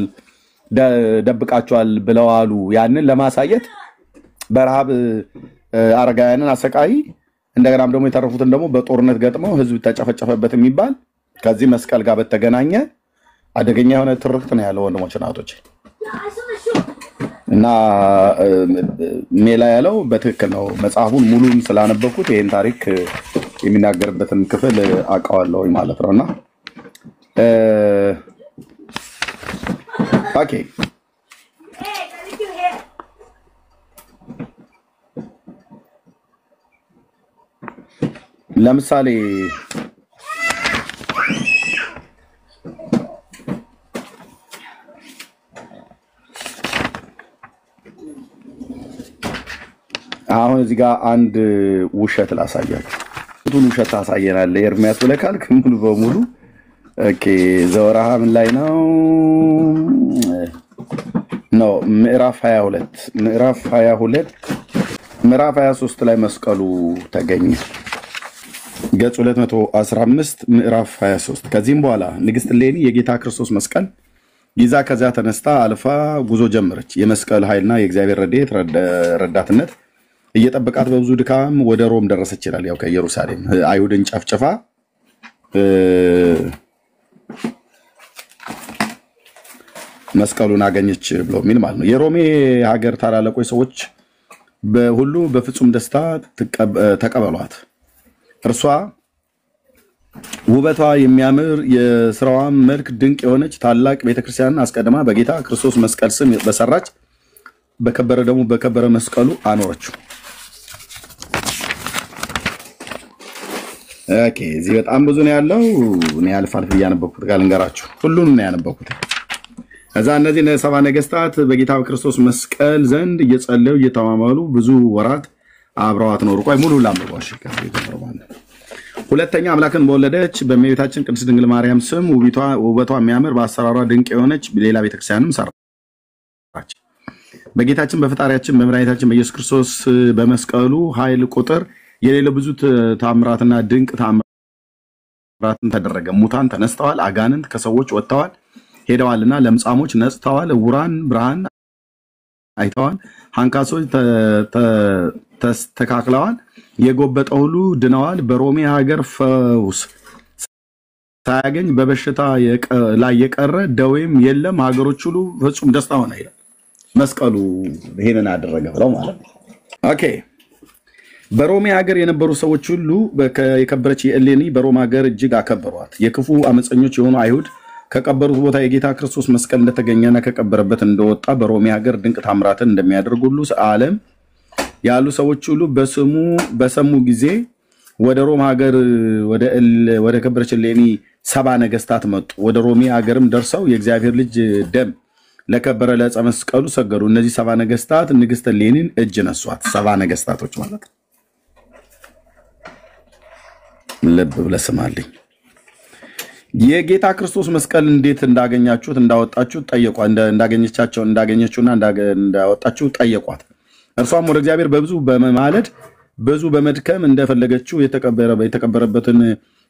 A: ደብቃቸዋል ብለው አሉ። ያንን ለማሳየት በረሃብ አረጋውያንን አሰቃይ እንደገናም ደግሞ የተረፉትን ደግሞ በጦርነት ገጥመው ህዝብ ተጨፈጨፈበት የሚባል ከዚህ መስቀል ጋር በተገናኘ አደገኛ የሆነ ትርክት ነው ያለው ወንድሞች እናቶች። እና ሜላ ያለው በትክክል ነው። መጽሐፉን ሙሉን ስላነበብኩት ይሄን ታሪክ የሚናገርበትን ክፍል አውቀዋለሁ ማለት ነውና ኦኬ ለምሳሌ አሁን እዚህ ጋር አንድ ውሸት ላሳያችሁ። ቱን ውሸት ታሳየናለህ ኤርሚያስ ብለህ ካልክ ሙሉ በሙሉ ኦኬ። ዘወርሃ ምን ላይ ነው? ምዕራፍ 22 ምዕራፍ 23 ላይ መስቀሉ ተገኘ። ገጽ 215 ምዕራፍ 23። ከዚህም በኋላ ንግስት እሌኒ የጌታ ክርስቶስ መስቀል ይዛ ከዚያ ተነስታ አልፋ ጉዞ ጀመረች። የመስቀል ኃይልና የእግዚአብሔር ረዳትነት እየጠበቃት በብዙ ድካም ወደ ሮም ደረሰች ይላል። ያው ከኢየሩሳሌም አይሁድን ጨፍጭፋ መስቀሉን አገኘች ብሎ የሚል ማለት ነው። የሮሜ ሀገር ታላላቆች ሰዎች ሁሉ በፍጹም ደስታ ተቀበሏት። እርሷ ውበቷ የሚያምር የስራዋ መልክ ድንቅ የሆነች ታላቅ ቤተክርስቲያንን አስቀድማ በጌታ ክርስቶስ መስቀል ስም በሰራች በከበረ ደግሞ በከበረ መስቀሉ አኖረችው። ኦኬ እዚህ በጣም ብዙ ነው ያለው። እኔ አልፍ ያነበብኩት ጋር ልንገራችሁ። ሁሉንም ነው ያነበብኩት። እዛ እነዚህ ሰባ ነገስታት በጌታ ክርስቶስ መስቀል ዘንድ እየጸለዩ እየተማማሉ ብዙ ወራት አብረዋት ኖሩ። ቆይ ሙሉ ላምባሽ ሁለተኛ አምላክን በወለደች በእመቤታችን ቅድስት ድንግል ማርያም ስም ውበቷ የሚያምር በአሰራሯ ድንቅ የሆነች ሌላ ቤተክርስቲያንም ሰራች። በጌታችን በፈጣሪያችን በመድኃኒታችን በኢየሱስ ክርስቶስ በመስቀሉ ኃይል ቁጥር የሌለ ብዙ ታምራትና ድንቅ ታምራትን ተደረገ። ሙታን ተነስተዋል፣ አጋንንት ከሰዎች ወጥተዋል ሄደዋልና፣ ለምጻሞች ነጽተዋል፣ ዕውራን ብርሃን አይተዋል፣ አንካሶች ተስተካክለዋል፣ የጎበጠ ሁሉ ድነዋል። በሮሜ ሀገር ፈውስ ሳያገኝ በበሽታ ላይ የቀረ ደዌም የለም። ሀገሮች ሁሉ ፍጹም ደስታ ሆነ ይላል። መስቀሉ ይሄንን አደረገ ብለው ማለት ነው። ኦኬ በሮሜ ሀገር የነበሩ ሰዎች ሁሉ የከበረች የእሌኒ በሮም ሀገር እጅግ አከበሯት። የክፉ አመፀኞች የሆኑ አይሁድ ከቀበሩት ቦታ የጌታ ክርስቶስ መስቀል እንደተገኘና ከቀበረበት እንደወጣ በሮሜ ሀገር ድንቅ ታምራትን እንደሚያደርግ ሁሉ ዓለም ያሉ ሰዎች ሁሉ በሰሙ ጊዜ ወደ ሮም ሀገር ወደ ከበረች እሌኒ 70 ነገስታት መጡ። ወደ ሮሜ ሀገርም ደርሰው የእግዚአብሔር ልጅ ደም ለከበረ ለዕፀ መስቀሉ ሰገዱ። እነዚህ 70 ነገስታት ንግስት እሌኒን እጅ ነሷት። 70 ነገስታቶች ማለት ነው። ልብ ብለህ ስማልኝ። የጌታ ክርስቶስ መስቀል እንዴት እንዳገኛችሁት እንዳወጣችሁት ጠየቋ። እንዳገኘችውና እንዳወጣችሁ ጠየቋት። እርሷም ወደ እግዚአብሔር በብዙ በመማለድ ብዙ በመድከም እንደፈለገችው የተቀበረበትን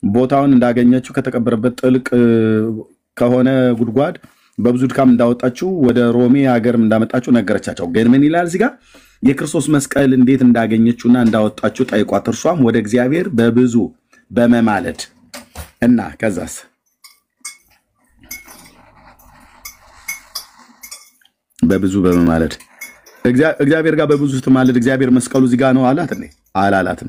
A: ቦታውን እንዳገኘችው ከተቀበረበት ጥልቅ ከሆነ ጉድጓድ በብዙ ድካም እንዳወጣችው ወደ ሮሜ ሀገርም እንዳመጣችው ነገረቻቸው። ግን ምን ይላል እዚህ ጋር? የክርስቶስ መስቀል እንዴት እንዳገኘችውና እንዳወጣችው ጠይቋት። እርሷም ወደ እግዚአብሔር በብዙ በመማለድ እና ከዛስ በብዙ በመማለድ እግዚአብሔር ጋር በብዙ ስትማለድ እግዚአብሔር መስቀሉ እዚህ ጋር ነው አላት እንዴ? አላላትም።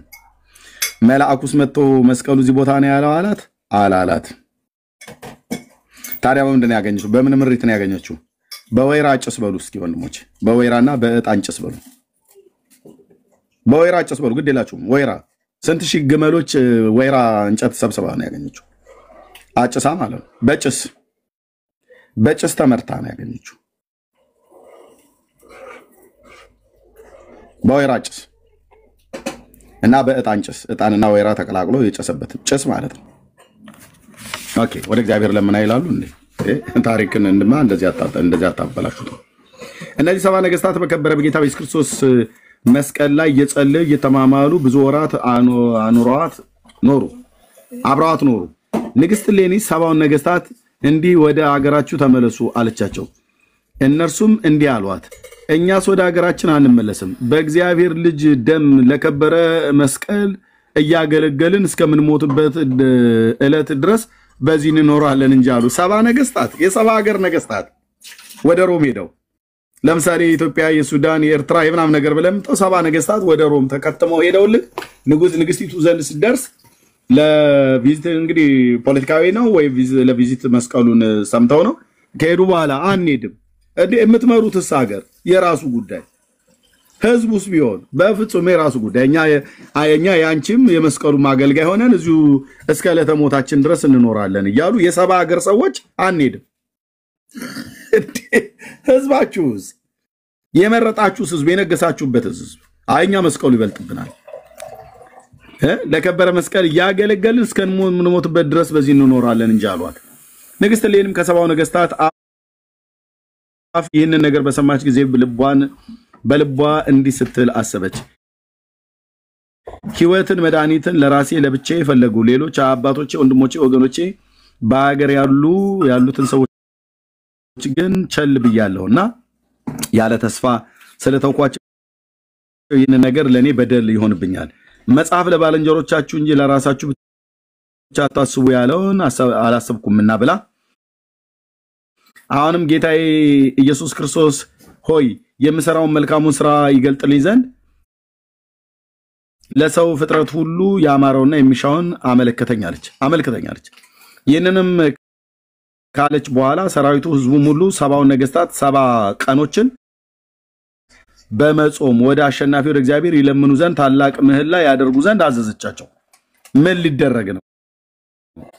A: መልአኩስ መጥቶ መስቀሉ እዚህ ቦታ ነው ያለው አላት? አላላትም። ታዲያ ምንድን ነው ያገኘችው? በምን ምሪት ነው ያገኘችው? በወይራ ጭስ በሉ እስኪ ወንድሞች፣ በወይራና በዕጣን ጭስ በሉ። በወይራ ጭስ በሉ። ግድ የላችሁም። ወይራ ስንት ሺህ ግመሎች ወይራ እንጨት ሰብስባ ነው ያገኘችው። አጭሳ ማለት ነው። በጭስ ተመርታ ነው ያገኘችው። በወይራ ጭስ እና በዕጣን ጭስ፣ ዕጣንና ወይራ ተቀላቅሎ የጨሰበት ጭስ ማለት ነው። ኦኬ፣ ወደ እግዚአብሔር ለምን ይላሉ እንዴ? ታሪክን እንድማ እንደዚህ አታበላሹት። እነዚህ 70 ነገስታት በከበረ በጌታ በኢየሱስ ክርስቶስ መስቀል ላይ እየጸለዩ እየተማማሉ ብዙ ወራት አብረዋት ኖሩ። ንግስት እሌኒ 70 ነገስታት እንዲህ ወደ አገራችሁ ተመለሱ አለቻቸው። እነርሱም እንዲህ አሏት፣ እኛስ ወደ አገራችን አንመለስም፣ በእግዚአብሔር ልጅ ደም ለከበረ መስቀል እያገለገልን እስከምንሞትበት ዕለት ድረስ በዚህ እንኖራለን እንጂ አሉ። 70 ነገስታት፣ የ70 ሀገር ነገስታት ወደ ሮም ሄደው፣ ለምሳሌ የኢትዮጵያ፣ የሱዳን፣ የኤርትራ የምናም ነገር ብለም 70 ነገስታት ወደ ሮም ተከትመው ሄደውልህ ንግስቲቱ ዘንድ ሲደርስ ለቪዚት እንግዲህ ፖለቲካዊ ነው ወይ ለቪዚት መስቀሉን ሰምተው ነው ከሄዱ በኋላ አንሄድም እንዴ የምትመሩትስ ሀገር የራሱ ጉዳይ፣ ህዝቡስ ቢሆን በፍጹም የራሱ ጉዳይ፣ እኛ ያንቺም የመስቀሉ ማገልጋይ ሆነን እዚሁ እስከ ዕለተ ሞታችን ድረስ እንኖራለን እያሉ የ70 ሀገር ሰዎች አንሄድም። ህዝባችሁስ፣ የመረጣችሁስ ህዝብ፣ የነገሳችሁበት ህዝብ እኛ መስቀሉ ይበልጥብናል፣ ለከበረ መስቀል እያገለገልን እስከምንሞትበት ድረስ በዚህ እንኖራለን እንጂ አሏት። ንግስት እሌኒም ከ70 ነገስታት ይህንን ነገር በሰማች ጊዜ በልቧ እንዲህ ስትል አሰበች፣ ህይወትን መድኃኒትን ለራሴ ለብቻዬ ፈለጉ፣ ሌሎች አባቶቼ፣ ወንድሞቼ፣ ወገኖቼ በሀገር ያሉትን ሰዎች ግን ቸል ብያለሁና ያለ ተስፋ ስለተውኳቸው ይህንን ነገር ለኔ በደል ይሆንብኛል። መጽሐፍ ለባልንጀሮቻችሁ እንጂ ለራሳችሁ ብቻ ታስቡ ያለውን አላሰብኩምና ብላ አሁንም ጌታዬ ኢየሱስ ክርስቶስ ሆይ የምሰራውን መልካሙን ስራ ይገልጥልኝ ዘንድ ለሰው ፍጥረት ሁሉ ያማረውና የሚሻውን አመልክተኛለች። ይህንንም ካለች በኋላ ሰራዊቱ ህዝቡም ሁሉ 70 ነገስታት 70 ቀኖችን በመጾም ወደ አሸናፊው ወደ እግዚአብሔር ይለምኑ ዘንድ ታላቅ ምህላ ያደርጉ ዘንድ አዘዘቻቸው። ምን ሊደረግ ነው?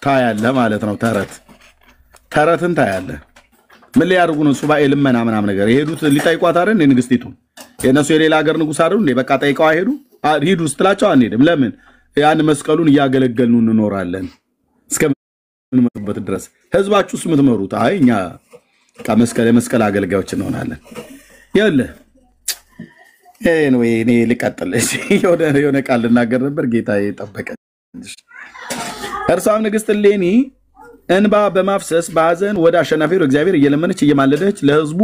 A: ታያለ ማለት ነው። ተረትን ታያለ። ምን ሊያደርጉ ነው? ሱባኤ ልመና ምናምን ነገር የሄዱት ሊጠይቋት አይደል? ንግስቲቱ የነሱ የሌላ ሀገር ንጉስ አይደል እንዴ? በቃ ጠይቀው አይሄዱ? ሂዱ ስትላቸው አንሄድም። ለምን? ያን መስቀሉን እያገለገልን እንኖራለን እስከምንሞትበት ድረስ። ህዝባችሁስ የምትመሩት አይ እኛ የመስቀል አገልጋዮች እንሆናለን። ያለ እኔ ልቀጥል የሆነ ቃል ልናገር ነበር፣ ጌታዬ ጠበቀ። እርሷም ንግስት እሌኒ እንባ በማፍሰስ በሐዘን ወደ አሸናፊው እግዚአብሔር እየለመነች እየማለደች ለህዝቡ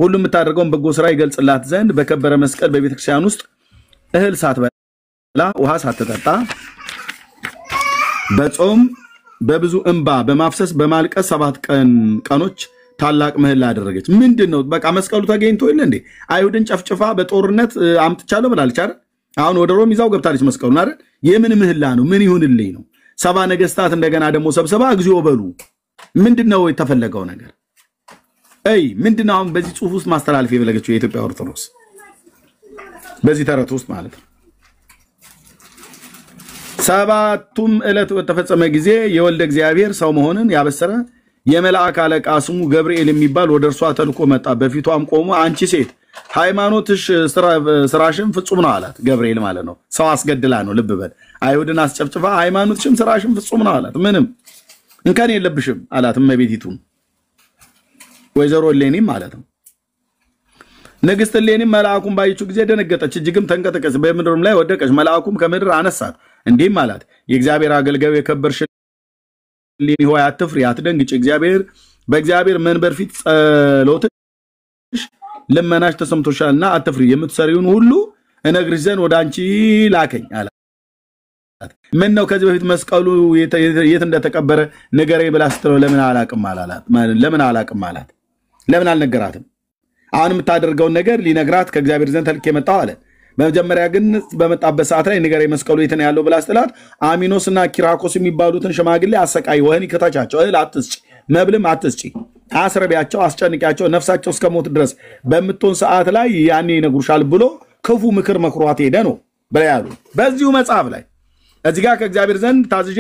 A: ሁሉ የምታደርገውን በጎ ስራ ይገልጽላት ዘንድ በከበረ መስቀል በቤተክርስቲያን ውስጥ እህል ሳትበላ ውሃ ሳትጠጣ በጾም በብዙ እንባ በማፍሰስ በማልቀስ 7 ቀኖች ታላቅ ምህላ አደረገች። ምንድነው? በቃ መስቀሉ ተገኝቶ ይለ እንዴ? አይሁድን ጨፍጭፋ በጦርነት አምጥቻለሁ ብላለች አይደል? አሁን ወደ ሮም ይዛው ገብታለች መስቀሉን አይደል? የምን ምህላ ነው? ምን ይሁንልኝ ነው? ሰባ ነገስታት እንደገና ደግሞ ሰብሰባ እግዚኦ በሉ። ምንድነው የተፈለገው ነገር? ምንድነው አሁን በዚህ ጽሁፍ ውስጥ ማስተላለፍ የፈለገችው የኢትዮጵያ ኦርቶዶክስ በዚህ ተረት ውስጥ ማለት ነው? ሰባቱም ዕለት በተፈጸመ ጊዜ የወልደ እግዚአብሔር ሰው መሆንን ያበሰረ የመላእክ አለቃ ስሙ ገብርኤል የሚባል ወደ እርሷ ተልኮ መጣ። በፊቷም ቆሞ አንቺ ሴት ሃይማኖትሽ ስራሽም ፍጹም ነው አላት። ገብርኤል ማለት ነው። ሰው አስገድላ ነው። ልብ በል። አይሁድን አስጨፍጭፋ ሃይማኖትሽም ስራሽም ፍጹም ነው አላት። ምንም እንከን የለብሽም አላት። እመቤቲቱም ወይዘሮ እሌኒም ማለት ነው። ንግስት እሌኒም መልአኩን ባየችው ጊዜ ደነገጠች፣ እጅግም ተንቀጠቀች፣ በምድርም ላይ ወደቀች። መልአኩም ከምድር አነሳት፣ እንዲህም አላት፣ የእግዚአብሔር አገልጋይ የከበርሽ እሌኒ ሆይ አትፍሪ፣ አትደንግጭ። በእግዚአብሔር መንበር ፊት ጸሎትሽ ልመናሽ ተሰምቶሻልና አትፍሪ። የምትሰሪውን ሁሉ እነግርሽ ዘንድ ወደ አንቺ ላከኝ አላት። ምን ነው ከዚህ በፊት መስቀሉ የት እንደተቀበረ ንገረኝ ብላ ስትለው ለምን አላቅም አላት። ለምን አልነገራትም? አሁን የምታደርገውን ነገር ሊነግራት ከእግዚአብሔር ዘንድ ተልኬ መጣሁ አለ። በመጀመሪያ ግን በመጣበት ሰዓት ላይ ንገረኝ መስቀሉ የት ነው ያለው ብላ ስትላት አሚኖስና ኪራኮስ የሚባሉትን ሽማግሌ አሰቃይ፣ ወህኒ ክተቻቸው፣ እህል አትስጪ፣ መብልም አትስጪ፣ አስረቢያቸው፣ አስጨንቂያቸው፣ ነፍሳቸው እስከሞት ድረስ በምትሆን ሰዓት ላይ ያኔ ይነግሩሻል ብሎ ክፉ ምክር መክሯት ሄደ ነው ብለው ያሉ በዚሁ መጽሐፍ ላይ እዚህ ጋር ከእግዚአብሔር ዘንድ ታዝዤ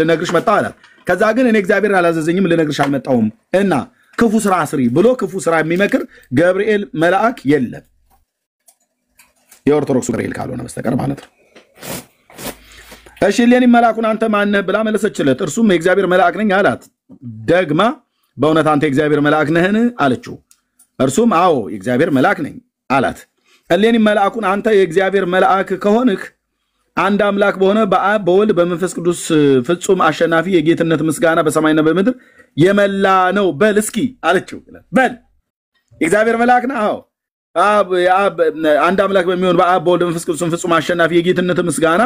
A: ልነግርሽ መጣሁ አላት። ከዛ ግን እኔ እግዚአብሔር አላዘዘኝም ልነግርሽ አልመጣሁም እና ክፉ ስራ ስሪ ብሎ ክፉ ስራ የሚመክር ገብርኤል መልአክ የለም፣ የኦርቶዶክሱ ገብርኤል ካልሆነ በስተቀር ማለት ነው። እሺ እሌኒ መልአኩን አንተ ማነህ ብላ መለሰችለት። እርሱም የእግዚአብሔር መልአክ ነኝ አላት። ደግማ በእውነት አንተ የእግዚአብሔር መልአክ ነህን አለችው። እርሱም አዎ የእግዚአብሔር መልአክ ነኝ አላት። እሌኒ መልአኩን አንተ የእግዚአብሔር መልአክ ከሆንህ አንድ አምላክ በሆነ በአብ በወልድ በመንፈስ ቅዱስ ፍጹም አሸናፊ የጌትነት ምስጋና በሰማይና በምድር የመላ ነው በል እስኪ አለችው። በል የእግዚአብሔር መልአክ ነው? አዎ አንድ አምላክ በሚሆን በአብ በወልድ በመንፈስ ቅዱስ ፍጹም አሸናፊ የጌትነት ምስጋና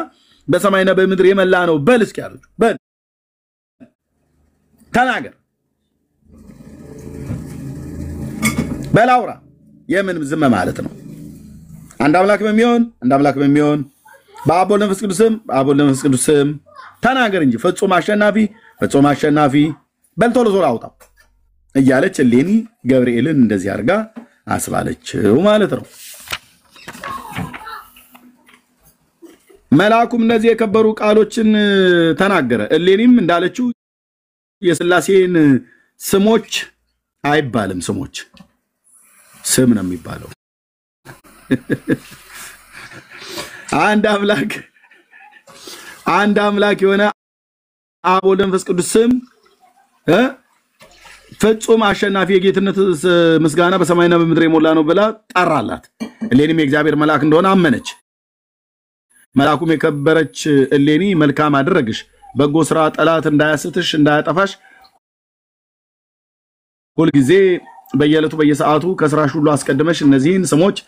A: በሰማይና በምድር የመላ ነው በል እስኪ አለችው። በል ተናገር፣ በል አውራ። የምን ዝም ማለት ነው? አንድ አምላክ በሚሆን በአብ ወልድ መንፈስ ቅዱስም ተናገር እንጂ ፍጹም አሸናፊ በል ቶሎ አውጣው እያለች እሌኒ ገብርኤልን እንደዚህ አድርጋ አስባለችው ማለት ነው። መልአኩም እነዚህ የከበሩ ቃሎችን ተናገረ። እሌኒም እንዳለችው የሥላሴን ስሞች አይባልም፣ ስም ነው የሚባለው። አንድ አምላክ የሆነ አብ ወልድ መንፈስ ቅዱስ ስም ፍጹም አሸናፊ የጌትነት ምስጋና በሰማይና በምድር የሞላ ነው ብላ ጠራላት። እሌኒም የእግዚአብሔር መልአክ እንደሆነ አመነች። መልአኩም የከበረች እሌኒ መልካም አደረግሽ፣ በጎ ስራ ጠላት እንዳያስትሽ እንዳያጠፋሽ ሁልጊዜ በየዕለቱ በየሰዓቱ ከስራሽ ሁሉ አስቀድመሽ እነዚህን ስሞች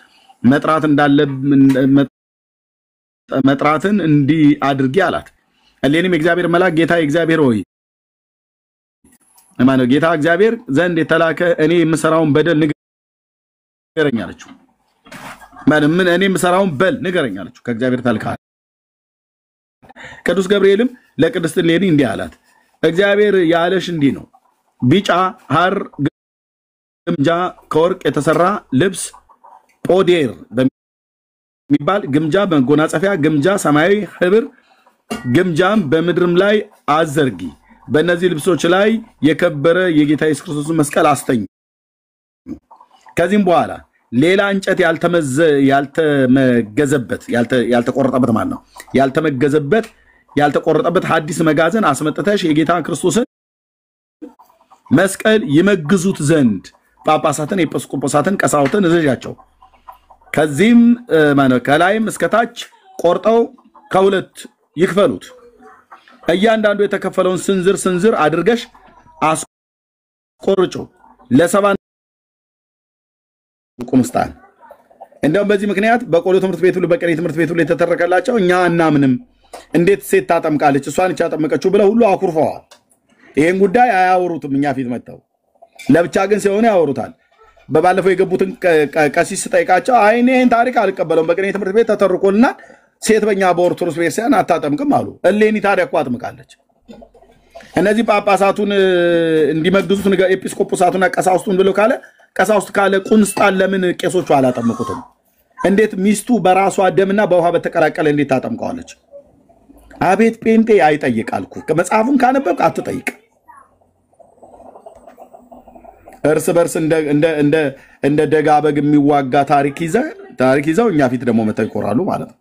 A: መጥራትን እንዲህ አድርጊ አላት። እሌኒም የእግዚአብሔር መልአክ ጌታ የእግዚአብሔር ሆይ ማነው ጌታ እግዚአብሔር ዘንድ የተላከ እኔ የምሰራውን በደል ንገረኝ አለችው። ምን እኔ የምሰራውን በል ንገረኝ አለችው። ከእግዚአብሔር ተልካ ቅዱስ ገብርኤልም ለቅድስት እሌኒ እንዲህ አላት፣ እግዚአብሔር ያለሽ እንዲህ ነው፣ ቢጫ ሐር ግምጃ ከወርቅ የተሰራ ልብስ ጶዴር በሚባል ግምጃ በመጎናጸፊያ ግምጃ ሰማያዊ ህብር ግምጃም በምድርም ላይ አዘርጊ። በእነዚህ ልብሶች ላይ የከበረ የጌታ ኢየሱስ ክርስቶስን መስቀል አስተኝ። ከዚህም በኋላ ሌላ እንጨት ያልተቆረጠበት ማለት ነው ያልተቆረጠበት ሐዲስ መጋዘን አስመጥተሽ የጌታ ክርስቶስን መስቀል ይመግዙት ዘንድ ጳጳሳትን፣ ኤጲስቆጶሳትን፣ ቀሳውስትን እዘዣቸው። ከዚህም ከላይም እስከታች ቆርጠው ከሁለት ይክፈሉት። እያንዳንዱ የተከፈለውን ስንዝር አድርገሽ አስቆርጩ ለሰባ ቁምስጣን። እንደውም በዚህ ምክንያት በቆሎ ትምህርት ቤቱ በቀሪ ትምህርት ቤቱ ላይ ተተረከላቸው። እኛ እናምንም እንዴት ሴት ታጠምቃለች እሷን ያጠመቀችው ብለው ሁሉ አኩርፈዋል። ይሄን ጉዳይ አያወሩትም እኛ ፊት መጥተው፣ ለብቻ ግን ሲሆን ያወሩታል። በባለፈው የገቡትን ቀሲስ ጠይቃቸው አይኔን ታሪክ አልቀበለውም በቅኔ ትምህርት ቤት ተተርኮልናል ሴት በእኛ በኦርቶዶክስ ቤተክርስቲያን አታጠምቅም አሉ። እሌኒ ታዲያ እኮ አጥምቃለች። እነዚህ ጳጳሳቱን እንዲመግዙት ኤጲስቆጶሳቱና ቀሳውስቱን ብለው ካለ ቀሳውስት ካለ ቁንስጣን ለምን ቄሶቹ አላጠምቁትም? እንዴት ሚስቱ በራሷ ደምና በውሃ በተቀላቀለ እንዴት ታጠምቀዋለች? አቤት ጴንጤ አይጠይቃልኩ። ከመጽሐፉን ካነበብክ አትጠይቅ። እርስ በርስ እንደ ደጋ በግ የሚዋጋ ታሪክ ይዘው እኛ ፊት ደግሞ መተው ይቆራሉ ማለት ነው።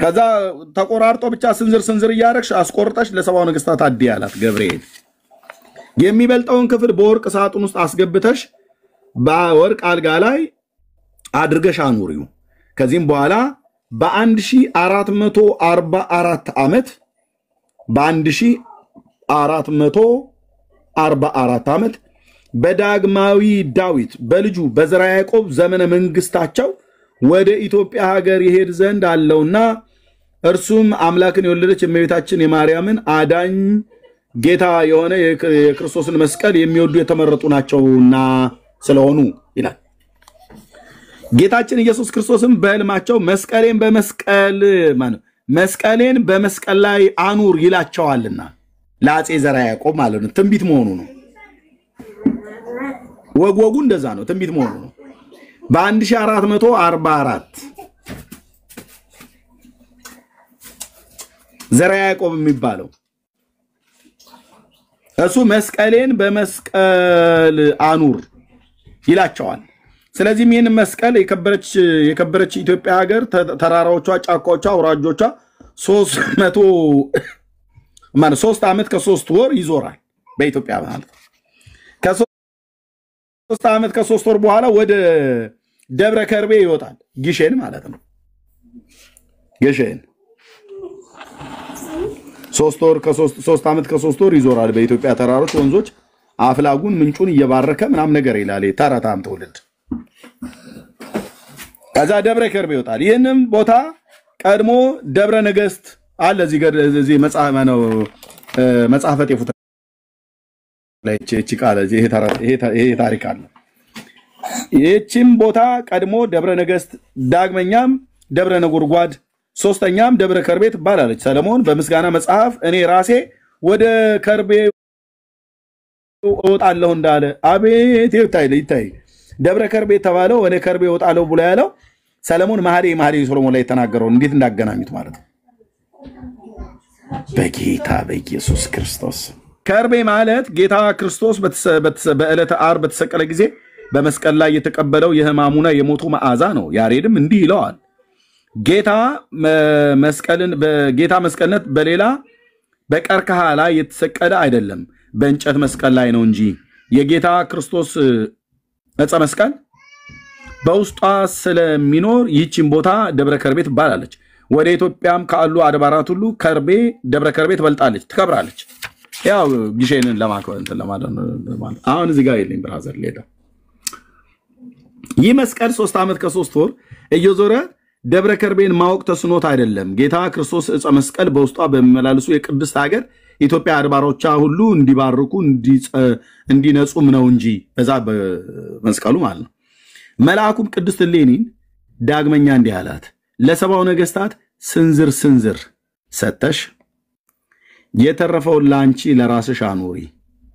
A: ከዛ ተቆራርጦ ብቻ ስንዝር እያረግሽ አስቆርጠሽ ለሰባው ነገስታት አዲ ያላት ገብርኤል የሚበልጠውን ክፍል በወርቅ ሳጥን ውስጥ አስገብተሽ በወርቅ አልጋ ላይ አድርገሽ አኑሪው። ከዚህም በኋላ በ1444 ዓመት በዳግማዊ ዳዊት በልጁ በዘራ ያዕቆብ ዘመነ መንግስታቸው ወደ ኢትዮጵያ ሀገር ይሄድ ዘንድ አለውና እርሱም አምላክን የወለደች የእመቤታችን የማርያምን አዳኝ ጌታ የሆነ የክርስቶስን መስቀል የሚወዱ የተመረጡ ናቸውና ስለሆኑ ይላል። ጌታችን ኢየሱስ ክርስቶስም በሕልማቸው መስቀሌን በመስቀል ላይ አኑር ይላቸዋልና ለአፄ ዘራ ያዕቆብ ማለት ነው። ትንቢት መሆኑ ነው። ወጉ እንደዛ ነው። ትንቢት መሆኑ ነው። በ1444 ዘራ ያዕቆብ የሚባለው እሱ መስቀሌን በመስቀል አኑር ይላቸዋል። ስለዚህ ይህን መስቀል የከበረች ኢትዮጵያ ሀገር ተራራዎቿ፣ ጫካዎቿ፣ አውራጆቿ 3 ዓመት ከ3 ወር ይዞራል በኢትዮጵያ ማለት ነው። ከ3 ዓመት ከ3 ወር በኋላ ወደ ደብረ ከርቤ ይወጣል። ግሸን ማለት ነው። ግሸን 3 ዓመት ከ3 ወር ይዞራል በኢትዮጵያ ተራሮች፣ ወንዞች አፍላጉን ምንጩን እየባረከ ምናምን ነገር ይላል ተረታም ትውልድ። ከዛ ደብረ ከርቤ ይወጣል። ይህንም ቦታ ቀድሞ ደብረ ነገስት አለ እዚህ መጽሐፈ ጤፉት ላይ እቺ ቃል ይሄ ታሪክ አለ። ይህችም ቦታ ቀድሞ ደብረ ነገስት፣ ዳግመኛም ደብረ ነጎድጓድ፣ ሶስተኛም ደብረ ከርቤ ትባላለች። ሰለሞን በምስጋና መጽሐፍ እኔ ራሴ ወደ ከርቤ እወጣለሁ እንዳለ አቤት ይታይ ደብረ ከርቤ ተባለው ወደ ከርቤ እወጣለሁ ብሎ ያለው ሰለሞን መኃልየ ሰሎሞን ላይ የተናገረው እንዴት እንዳገናኙት ማለት ነው። በጌታ በኢየሱስ ክርስቶስ ከርቤ ማለት ጌታ ክርስቶስ በዕለተ ዓርብ በተሰቀለ ጊዜ በመስቀል ላይ የተቀበለው የሕማሙና የሞቱ መዓዛ ነው። ያሬድም እንዲህ ይለዋል፣ ጌታ መስቀልነት በሌላ በቀርከሃ ላይ የተሰቀለ አይደለም፣ በእንጨት መስቀል ላይ ነው እንጂ የጌታ ክርስቶስ ዕፀ መስቀል በውስጧ ስለሚኖር ይህችን ቦታ ደብረ ከርቤ ትባላለች። ወደ ኢትዮጵያም ካሉ አድባራት ሁሉ ደብረ ከርቤ ትበልጣለች፣ ትከብራለች። ያው ግሸንን ለማክበር እንትን ለማለት አሁን እዚህ ጋር የለኝ ብራዘር ሌላ ይህ መስቀል 3 ዓመት ከ3 ወር እየዞረ ደብረ ከርቤን ማወቅ ተስኖት አይደለም። ጌታ ክርስቶስ ዕፀ መስቀል በውስጧ በሚመላለሱ የቅድስት ሀገር ኢትዮጵያ አድባሮቿ ሁሉ እንዲባርኩ እንዲነጹም ነው እንጂ በዛ በመስቀሉ ማለት ነው። መልአኩም ቅድስት እሌኒን ዳግመኛ እንዲህ አላት፣ ለሰባው ነገስታት ስንዝር ሰተሽ የተረፈውን ላንቺ ለራስሽ አኑሪ።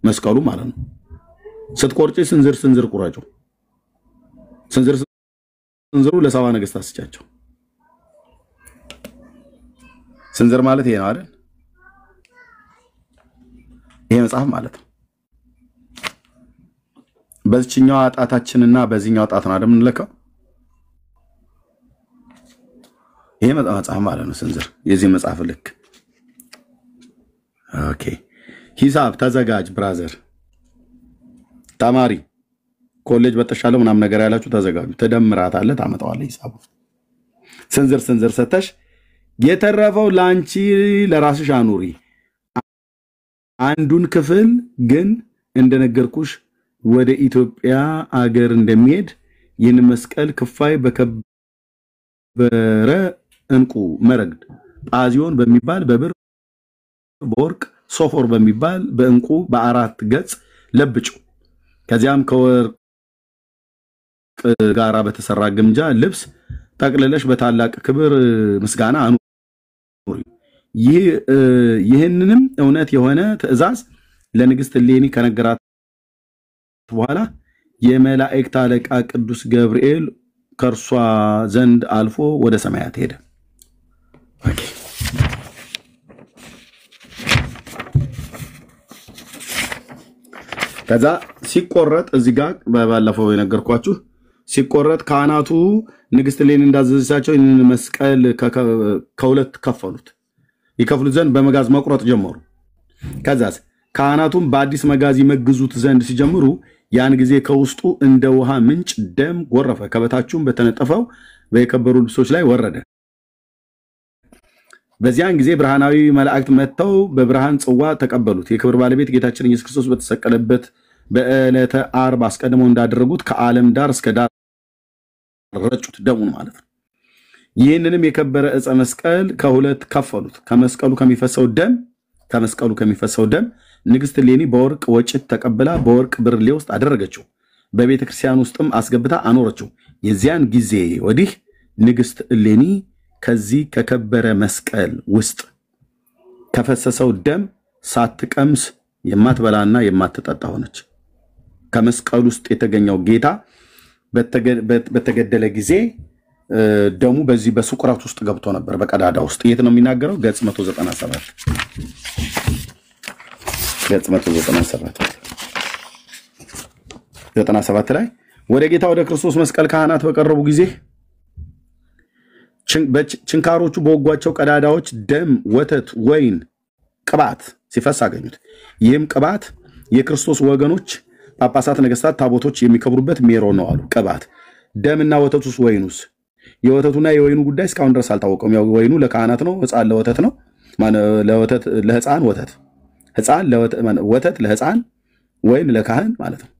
A: መስቀሉ ማለት ነው። ስትቆርጪ ስንዝር ቁረጩ። ስንዝሩ ለሰባ ነገስታት ስጫቸው። ስንዝር ማለት ይሄ ነው አይደል? ይሄ መጽሐፍ ማለት ነው። በዚህኛው ጣታችንና በዚህኛው ጣት ነው አይደል የምንለካው? ይሄ መጽሐፍ ማለት ነው ስንዝር፣ የዚህ መጽሐፍ ልክ። ኦኬ ሂሳብ ተዘጋጅ ብራዘር፣ ተማሪ ኮሌጅ በተሻለው ምናምን ነገር ያላችሁ ተዘጋጁ። ተደምራታለህ ታመጣዋለህ ሂሳቡ። ስንዝር ሰተሽ የተረፈው ላንቺ ለራስሽ አኑሪ። አንዱን ክፍል ግን እንደነገርኩሽ ወደ ኢትዮጵያ አገር እንደሚሄድ ይህን መስቀል ክፋይ በከበረ እንቁ መረግድ ጳዚዮን በሚባል በብር በወርቅ ሶፎር በሚባል በእንቁ በ4 ገጽ ለብጩ። ከዚያም ከወርቅ ጋራ በተሰራ ግምጃ ልብስ ጠቅልለሽ በታላቅ ክብር ምስጋና አኑሪ። ይህንንም እውነት የሆነ ትእዛዝ ለንግስት እሌኒ ከነገራት በኋላ የመላእክት አለቃ ቅዱስ ገብርኤል ከርሷ ዘንድ አልፎ ወደ ሰማያት ሄደ። ኦኬ ከዛ ሲቆረጥ እዚህ ጋር ባለፈው የነገርኳችሁ ሲቆረጥ ካህናቱ ንግስት እሌኒ እንዳዘዘቻቸው ይህንን መስቀል ከሁለት ከፈሉት። ይከፍሉት ዘንድ በመጋዝ መቁረጥ ጀመሩ። ከዛስ ካህናቱም በአዲስ መጋዝ ይመግዙት ዘንድ ሲጀምሩ ያን ጊዜ ከውስጡ እንደ ውሃ ምንጭ ደም ጎረፈ፣ ከበታቹም በተነጠፈው በየከበሩ ልብሶች ላይ ወረደ። በዚያን ጊዜ ብርሃናዊ መላእክት መጥተው በብርሃን ጽዋ ተቀበሉት። የክብር ባለቤት ጌታችን ኢየሱስ ክርስቶስ በተሰቀለበት በዕለተ ዓርብ አስቀድመው እንዳደረጉት ከዓለም ዳር እስከ ዳር ረጩት፣ ደሙን ማለት ነው። ይህንንም የከበረ ዕፀ መስቀል ከሁለት ከፈሉት። ከመስቀሉ ከሚፈሰው ደም ንግስት እሌኒ በወርቅ ወጭት ተቀብላ በወርቅ ብርሌ ውስጥ አደረገችው፣ በቤተ ክርስቲያን ውስጥም አስገብታ አኖረችው። የዚያን ጊዜ ወዲህ ንግስት እሌኒ ከዚህ ከከበረ መስቀል ውስጥ ከፈሰሰው ደም ሳትቀምስ የማትበላና የማትጠጣ ሆነች። ከመስቀል ውስጥ የተገኘው ጌታ በተገደለ ጊዜ ደሙ በዚህ በስቁራት ውስጥ ገብቶ ነበር፣ በቀዳዳ ውስጥ። የት ነው የሚናገረው? ገጽ 197 97 ላይ ወደ ጌታ ወደ ክርስቶስ መስቀል ካህናት በቀረቡ ጊዜ ችንካሮቹ በወጓቸው ቀዳዳዎች ደም፣ ወተት፣ ወይን፣ ቅባት ሲፈስ አገኙት። ይህም ቅባት የክርስቶስ ወገኖች ጳጳሳት፣ ነገስታት፣ ታቦቶች የሚከብሩበት ሜሮን ነው አሉ። ቅባት ደምና ወተቱስ ወይኑስ? የወተቱና የወይኑ ጉዳይ እስካሁን ድረስ አልታወቀም። ያው ወይኑ ለካህናት ነው፣ ሕፃን ለወተት ነው። ለወተት ለሕፃን ወተት፣ ሕፃን ወተት ለሕፃን፣ ወይን ለካህን ማለት ነው።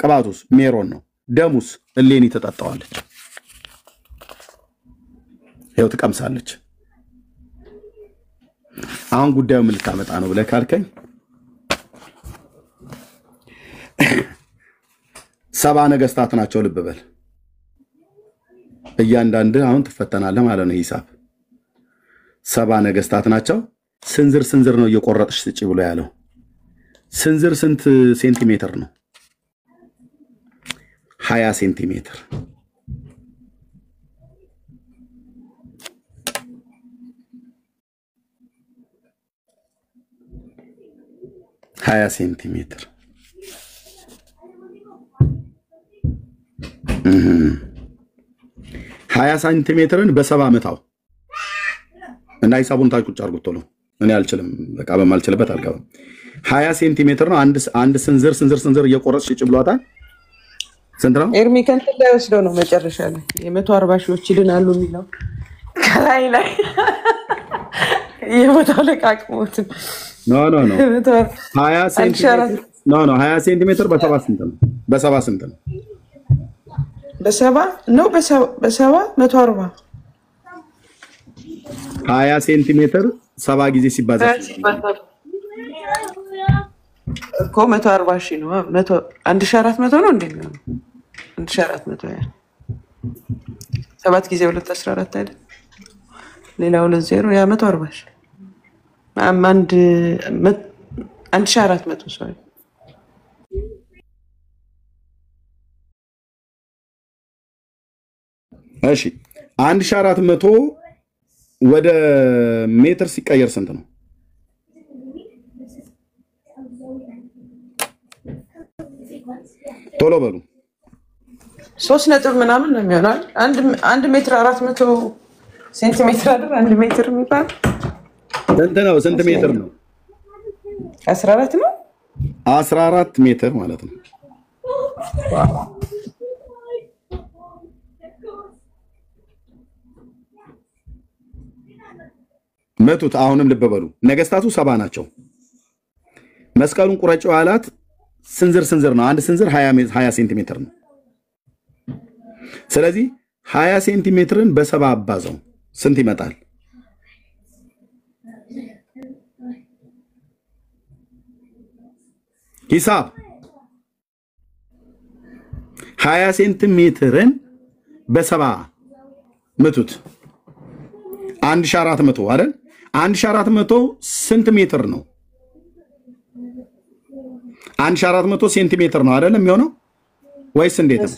A: ቅባቱስ ሜሮን ነው። ደሙስ እሌኒ ተጠጣዋለች። ይኸው ትቀምሳለች። አሁን ጉዳዩ ምን ልታመጣ ነው ብለህ ካልከኝ 70 ነገስታት ናቸው። ልብ በል እያንዳንድ አሁን ትፈተናለህ ማለት ነው። ሂሳብ 70 ነገስታት ናቸው። ስንዝር ነው እየቆረጥሽ ስጪ ብሎ ያለው። ስንዝር ስንት ሴንቲሜትር ነው? 20 ሴንቲሜትር። 20 ሴንቲሜትር 20 ሴንቲሜትርን በ70 መታው እና ሂሳቡን ታች ቁጭ አድርጉት ቶሎ። እኔ አልችልም፣ በቃ በማልችልበት አልገባም። 20 ሴንቲሜትር ነው። አንድ ስንዝር እየቆረጥሽ ስጪ ብሏታል። ስንት ነው?
E: ኤርሚ ከንትን ላይ ወስደው ነው መጨረሻ ላይ የ140 ሺዎች ይድናሉ የሚለው ከላይ የቦታው ለቃቅሞት
A: ኖ 20 ሴንቲሜትር በ70 ስንት ነው? በ70 ስንት ነው?
E: በ70 140
A: 20 ሴንቲሜትር 70 ጊዜ ሲባዛ
E: እኮ 140 ሺህ ነው። 1400 ነው እንዴ? 1400 ያ 7 ጊዜ 2 14 አይደል? ሌላው ለዜሮ ያ 140 ሺህ 1400 ሰው።
A: እሺ 1400 ወደ ሜትር ሲቀየር ስንት ነው? ቶሎ በሉ።
E: 3 ነጥብ ምናምን ነው የሚሆነው። አንድ ሜትር 400 ሴንቲሜትር አይደል? 1 ሜትር የሚባል
A: ስንት ነው? ስንት ሜትር ነው?
E: 14 ነው።
A: 14 ሜትር ማለት ነው። መቱት። አሁንም ልብ በሉ። ነገስታቱ 70 ናቸው። መስቀሉን ቁረጭው አላት። ስንዝር ነው። አንድ ስንዝር 20 ሴንቲሜትር ነው። ስለዚህ 20 ሴንቲሜትርን በ70 አባዛው ስንት ይመጣል? ሂሳብ 20 ሴንቲሜትርን በ70 ምቱት 1400 አይደል? 1400 ስንት ሜትር ነው? 1400 ሴንቲሜትር ነው አይደል የሚሆነው ወይስ እንዴት ነው?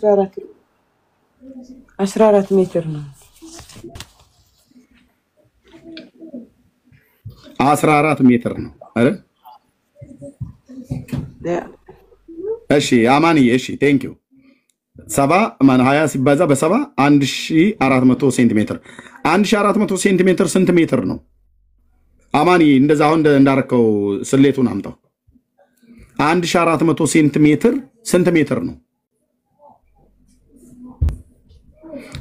E: 14 ሜትር ነው።
A: 14 ሜትር ነው አይደል? እሺ አማንዬ፣ እሺ ቴንክ ዩ 20 ሲባዛ በ70 1400 ሴንቲሜትር 1400 ሴንቲሜትር ስንት ሜትር ነው? አማንዬ እንደዛ አሁን እንዳረከው ስሌቱን አምጣው። 1400 ሴንቲሜትር ስንት ሜትር ነው?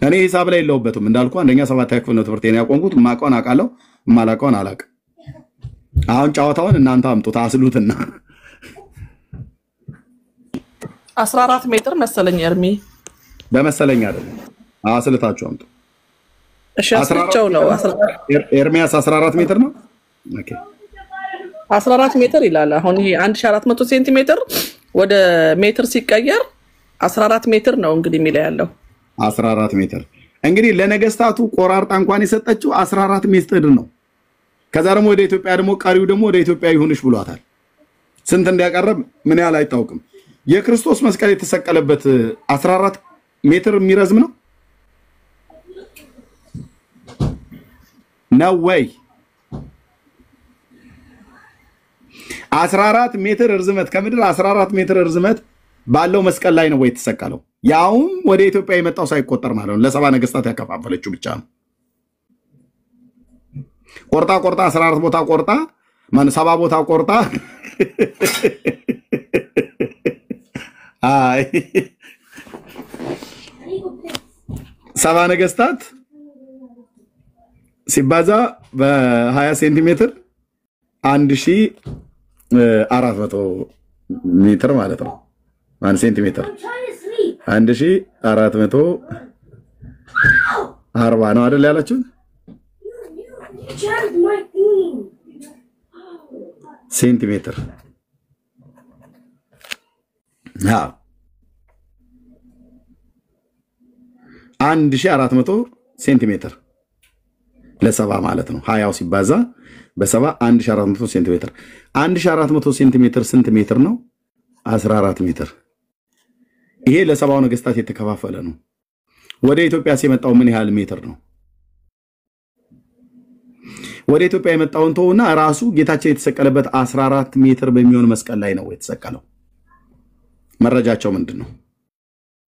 A: እኔ ሂሳብ ላይ የለውበትም እንዳልኩ አንደኛ 7ኛ ክፍል ነው ትምህርቴን ያቆምኩት። ማቀውን አውቃለሁ፣ ማላቀውን አላውቅም። አሁን ጨዋታውን እናንተ አምጡት አስሉትና
F: 14 ሜትር መሰለኝ እርሚ
A: በመሰለኝ አይደለም አስልታችሁ አምጡ።
F: እሺ አስልቻው ነው
A: ኤርሚያስ 14 ሜትር ነው። ኦኬ
F: 14 ሜትር ይላል። አሁን ይሄ 1400 ሴንቲሜትር ወደ ሜትር ሲቀየር 14 ሜትር ነው እንግዲህ የሚለው ያለው
A: 14 ሜትር እንግዲህ ለነገስታቱ ቆራርጣ እንኳን የሰጠችው 14 ሜትር ነው። ከዛ ደግሞ ወደ ኢትዮጵያ ደግሞ ቀሪው ደግሞ ወደ ኢትዮጵያ ይሁንሽ ብሏታል። ስንት እንዲያቀርብ ምን ያህል አይታወቅም። የክርስቶስ መስቀል የተሰቀለበት 14 ሜትር የሚረዝም ነው ነው ወይ? 14 ሜትር ርዝመት ከምድር 14 ሜትር ርዝመት ባለው መስቀል ላይ ነው ወይ የተሰቀለው? ያውም ወደ ኢትዮጵያ የመጣው ሳይቆጠር ማለት ነው። ለሰባ ነገስታት ያከፋፈለችው ብቻ ነው። ቆርጣ 14 ቦታ ቆርጣ ማን 7 ቦታ ቆርጣ አይ 7 ነገስታት ሲባዛ በ20 ሴንቲሜትር 1400 ሜትር ማለት ነው። 1 ሴንቲሜትር 1440 ነው አይደል ያላችሁ? ሴንቲሜትር 1400 ሴንቲሜትር ለሰባ ማለት ነው። 20 ሲባዛ በሰባ 1400 ሴንቲሜትር 1400 ሴንቲሜትር ስንት ሜትር ነው? 14 ሜትር። ይሄ ለሰባው ነገስታት የተከፋፈለ ነው። ወደ ኢትዮጵያ ሲመጣው ምን ያህል ሜትር ነው? ወደ ኢትዮጵያ የመጣውን ተውና ራሱ ጌታችን የተሰቀለበት 14 ሜትር በሚሆን መስቀል ላይ ነው የተሰቀለው። መረጃቸው ምንድነው?